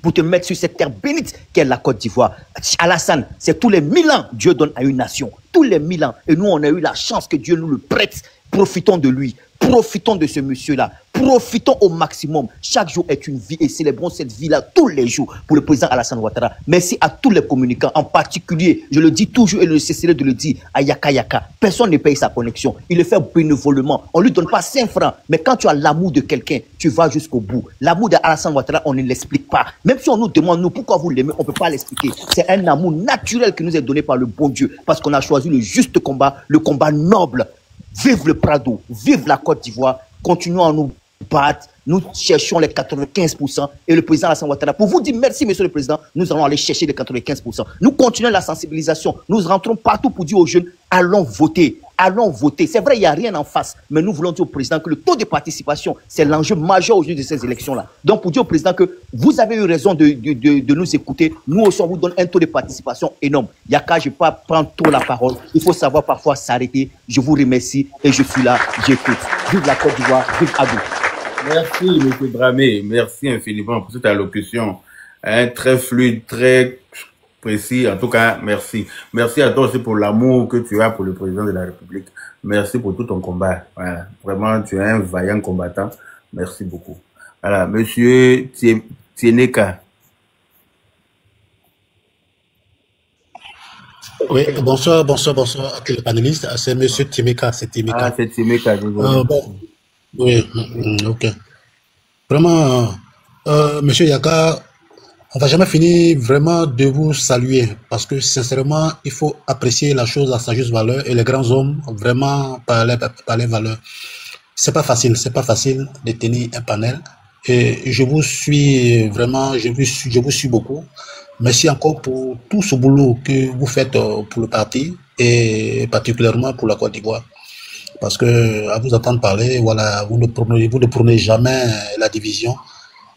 pour te mettre sur cette terre bénite qu'est la Côte d'Ivoire. Alassane, c'est tous les 1000 ans Dieu donne à une nation, tous les 1000 ans, et nous on a eu la chance que Dieu nous le prête. Profitons de lui, profitons de ce monsieur-là, profitons au maximum. Chaque jour est une vie et célébrons cette vie-là tous les jours pour le président Alassane Ouattara. Merci à tous les communicants, en particulier, je le dis toujours et je ne cesserai de le dire, à Yaka Yaka. Personne ne paye sa connexion, il le fait bénévolement. On ne lui donne pas 5 francs, mais quand tu as l'amour de quelqu'un, tu vas jusqu'au bout. L'amour d'Alassane Ouattara, on ne l'explique pas. Même si on nous demande, nous, pourquoi vous l'aimez, on ne peut pas l'expliquer. C'est un amour naturel qui nous est donné par le bon Dieu, parce qu'on a choisi le juste combat, le combat noble. Vive le Prado, vive la Côte d'Ivoire, continuons à nous battre, nous cherchons les 95% et le président Alassane Ouattara. Pour vous dire merci, monsieur le président, nous allons aller chercher les 95%. Nous continuons la sensibilisation, nous rentrons partout pour dire aux jeunes, allons voter. Allons voter. C'est vrai, il n'y a rien en face, mais nous voulons dire au président que le taux de participation, c'est l'enjeu majeur aujourd'hui de ces élections-là. Donc, pour dire au président que vous avez eu raison de nous écouter, nous aussi, on vous donne un taux de participation énorme. Yaka, je ne vais pas prendre trop la parole. Il faut savoir parfois s'arrêter. Je vous remercie et je suis là, j'écoute. Vive la Côte d'Ivoire, vive Addo. Merci, M. Dramé. Merci infiniment pour cette allocution. Très fluide, très précis. En tout cas, merci. Merci à toi aussi pour l'amour que tu as pour le président de la République. Merci pour tout ton combat. Voilà. Vraiment, tu es un vaillant combattant. Merci beaucoup. Voilà. Monsieur Tieneka. Oui, bonsoir à tous les panélistes. C'est monsieur Tiemeka, c'est Tiemeka. Ah, c'est Tiemeka, désolé. Oui, ok. Vraiment, monsieur Yaka, on va jamais finir vraiment de vous saluer parce que sincèrement, il faut apprécier la chose à sa juste valeur et les grands hommes vraiment par les valeurs. C'est pas facile de tenir un panel et je vous suis vraiment, je vous suis beaucoup. Merci encore pour tout ce boulot que vous faites pour le parti et particulièrement pour la Côte d'Ivoire. Parce que, à vous entendre parler, voilà, vous ne prenez jamais la division.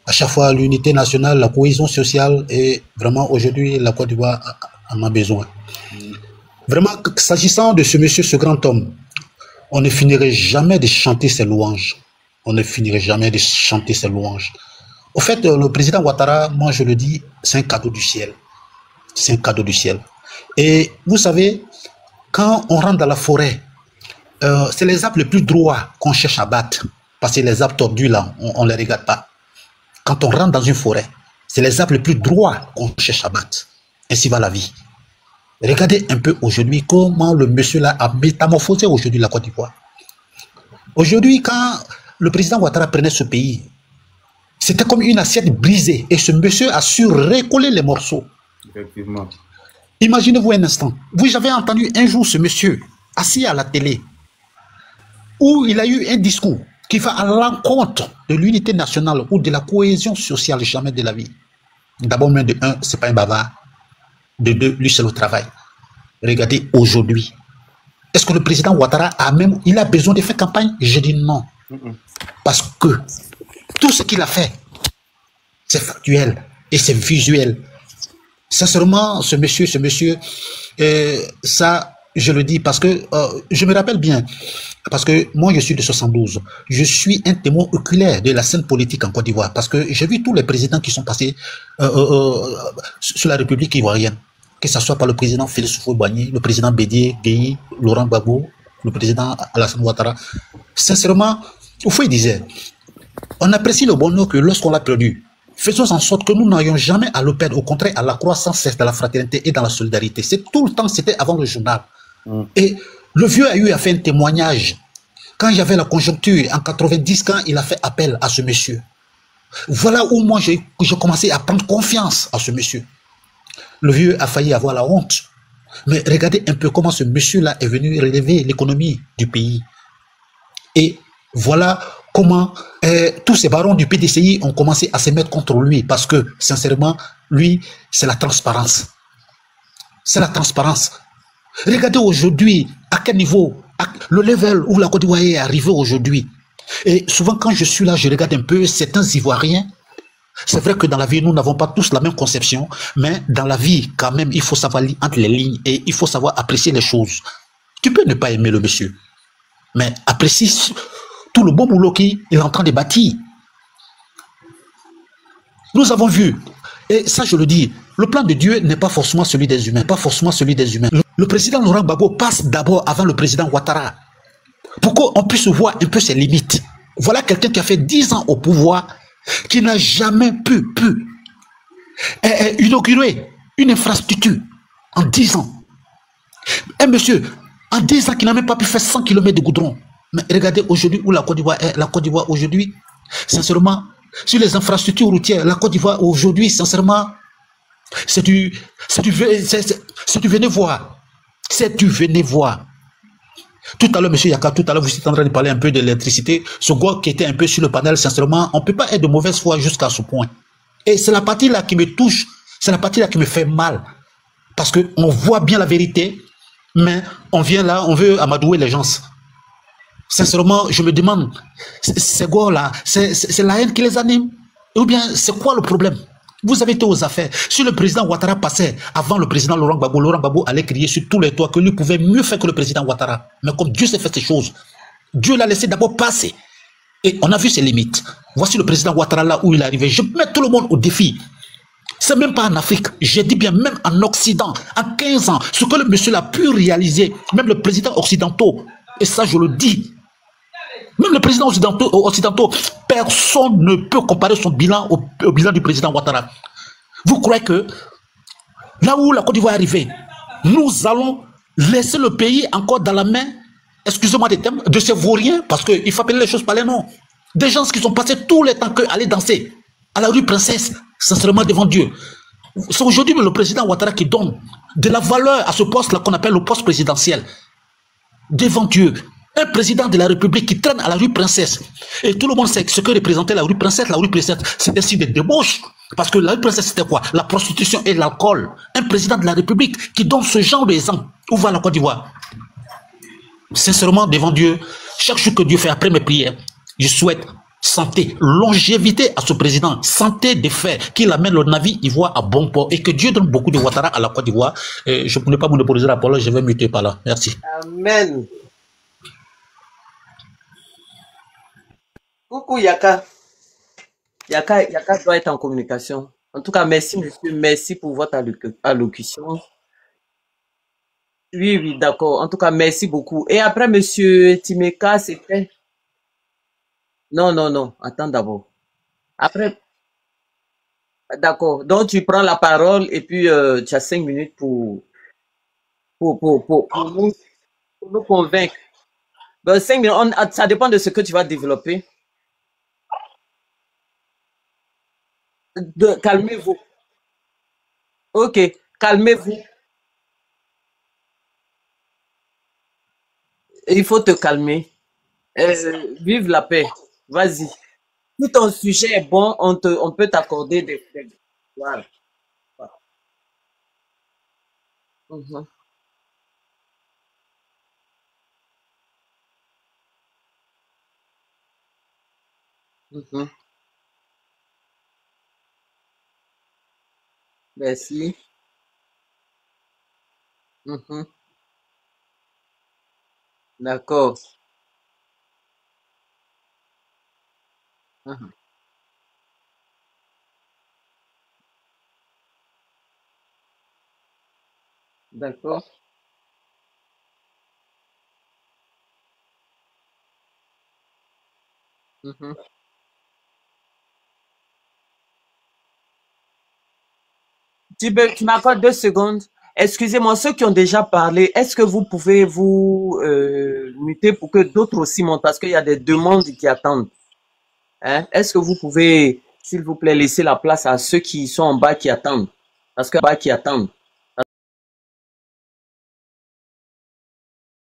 À chaque fois, l'unité nationale, la cohésion sociale, et vraiment, aujourd'hui, la Côte d'Ivoire en a besoin. Vraiment, s'agissant de ce monsieur, ce grand homme, on ne finirait jamais de chanter ses louanges. On ne finirait jamais de chanter ses louanges. Au fait, le président Ouattara, moi je le dis, c'est un cadeau du ciel. C'est un cadeau du ciel. Et vous savez, quand on rentre dans la forêt, c'est les arbres les plus droits qu'on cherche à battre. Parce que les arbres tordus, là, on ne les regarde pas. Quand on rentre dans une forêt, c'est les arbres les plus droits qu'on cherche à battre. Ainsi va la vie. Regardez un peu aujourd'hui comment le monsieur là a métamorphosé aujourd'hui la Côte d'Ivoire. Aujourd'hui, quand le président Ouattara prenait ce pays, c'était comme une assiette brisée et ce monsieur a su recoller les morceaux. Effectivement. Imaginez-vous un instant. Vous avez entendu un jour ce monsieur assis à la télé où il a eu un discours qui va à l'encontre de l'unité nationale ou de la cohésion sociale jamais de la vie. D'abord, de un, c'est pas un bavard. De deux, lui, c'est le travail. Regardez aujourd'hui. Est-ce que le président Ouattara il a besoin de faire campagne? Je dis non. Parce que tout ce qu'il a fait, c'est factuel et c'est visuel. Sincèrement, ce monsieur, ça, je le dis parce que je me rappelle bien, parce que moi je suis de 72, je suis un témoin oculaire de la scène politique en Côte d'Ivoire, parce que j'ai vu tous les présidents qui sont passés sur la République ivoirienne, que ce soit par le président Félix Houphouët-Boigny, le président Bédié Guèye, Laurent Gbagbo, le président Alassane Ouattara. Sincèrement, Houphouët disait, on apprécie le bonheur que lorsqu'on l'a perdu, faisons en sorte que nous n'ayons jamais à le perdre, au contraire, à la croissance, dans la fraternité et dans la solidarité. C'est tout le temps, c'était avant le journal. Et le vieux a eu à faire un témoignage. Quand il y avait la conjoncture, en 90, quand il a fait appel à ce monsieur. Voilà où moi j'ai commencé à prendre confiance à ce monsieur. Le vieux a failli avoir la honte. Mais regardez un peu comment ce monsieur-là est venu relever l'économie du pays. Et voilà comment tous ces barons du PDCI ont commencé à se mettre contre lui. Parce que, sincèrement, lui, c'est la transparence. C'est la transparence. Regardez aujourd'hui à quel niveau, le level où la Côte d'Ivoire est arrivée aujourd'hui. Et souvent quand je suis là, je regarde un peu certains Ivoiriens. C'est vrai que dans la vie, nous n'avons pas tous la même conception, mais dans la vie, quand même, il faut savoir lire entre les lignes et il faut savoir apprécier les choses. Tu peux ne pas aimer le monsieur, mais apprécie tout le bon boulot qu'il est en train de bâtir. Nous avons vu, et ça je le dis, le plan de Dieu n'est pas forcément celui des humains, pas forcément celui des humains. Le président Laurent Gbagbo passe d'abord avant le président Ouattara, pour qu'on puisse voir un peu ses limites. Voilà quelqu'un qui a fait 10 ans au pouvoir, qui n'a jamais pu inaugurer une infrastructure en 10 ans. Un monsieur, en 10 ans, qui n'a même pas pu faire 100 km de goudron. Mais regardez aujourd'hui où la Côte d'Ivoire est. La Côte d'Ivoire aujourd'hui, sincèrement, sur les infrastructures routières, la Côte d'Ivoire aujourd'hui, sincèrement, c'est du venez voir. C'est du venez voir. Tout à l'heure, monsieur Yaka, tout à l'heure, vous êtes en train de parler un peu de l'électricité. Ce gars qui était un peu sur le panel, sincèrement, on ne peut pas être de mauvaise foi jusqu'à ce point. Et c'est la partie là qui me touche, c'est la partie là qui me fait mal. Parce qu'on voit bien la vérité, mais on vient là, on veut amadouer les gens. Sincèrement, je me demande, ces gars-là, c'est la haine qui les anime? Ou bien, c'est quoi le problème? Vous avez été aux affaires. Si le président Ouattara passait avant le président Laurent Gbagbo allait crier sur tous les toits que lui pouvait mieux faire que le président Ouattara. Mais comme Dieu s'est fait ces choses, Dieu l'a laissé d'abord passer. Et on a vu ses limites. Voici le président Ouattara là où il est arrivé. Je mets tout le monde au défi. C'est même pas en Afrique. J'ai dit bien, même en Occident, en 15 ans, ce que le monsieur a pu réaliser, même le président occidentaux, et ça je le dis, même le président occidentaux, personne ne peut comparer son bilan au bilan du président Ouattara. Vous croyez que là où la Côte d'Ivoire est arrivée, nous allons laisser le pays encore dans la main, excusez-moi des termes, de ces vauriens, parce qu'il faut appeler les choses par les noms. Des gens qui sont passés tout le temps qu'aller danser à la rue Princesse, sincèrement devant Dieu. C'est aujourd'hui le président Ouattara qui donne de la valeur à ce poste-là qu'on appelle le poste présidentiel. Devant Dieu. Un président de la République qui traîne à la rue Princesse. Et tout le monde sait ce que représentait la rue Princesse. La rue Princesse, c'était aussi des débauches. Parce que la rue Princesse, c'était quoi? La prostitution et l'alcool. Un président de la République qui donne ce genre d'exemple. Où va la Côte d'Ivoire? sincèrement, devant Dieu, chaque chose que Dieu fait après mes prières, je souhaite santé, longévité à ce président, santé des faits, qu'il amène le navire Ivoire à bon port et que Dieu donne beaucoup de Ouattara à la Côte d'Ivoire. Je ne pourrais pas monopoliser la parole, je vais muter par là. Merci. Amen. Coucou Yaka. Yaka doit être en communication. En tout cas, merci monsieur, merci pour votre allocution. Oui, oui, d'accord. En tout cas, merci beaucoup. Et après, monsieur Timeka, c'était... Non, non, non. Attends d'abord. Après, d'accord. Donc, tu prends la parole et puis tu as 5 minutes pour nous convaincre. Ben, 5 minutes, ça dépend de ce que tu vas développer. Calmez-vous. Ok, calmez-vous. Il faut te calmer. Vive la paix. Vas-y. Si ton sujet est bon, on peut t'accorder des... Voilà. Mhm. Mhm. Merci. Mhm. D'accord. Mhm. D'accord. Mhm. Tu m'accordes 2 secondes. Excusez-moi, ceux qui ont déjà parlé, est-ce que vous pouvez vous muter pour que d'autres aussi montent? Parce qu'il y a des demandes qui attendent. Hein? Est-ce que vous pouvez, s'il vous plaît, laisser la place à ceux qui sont en bas qui attendent? Parce que en bas qui attendent.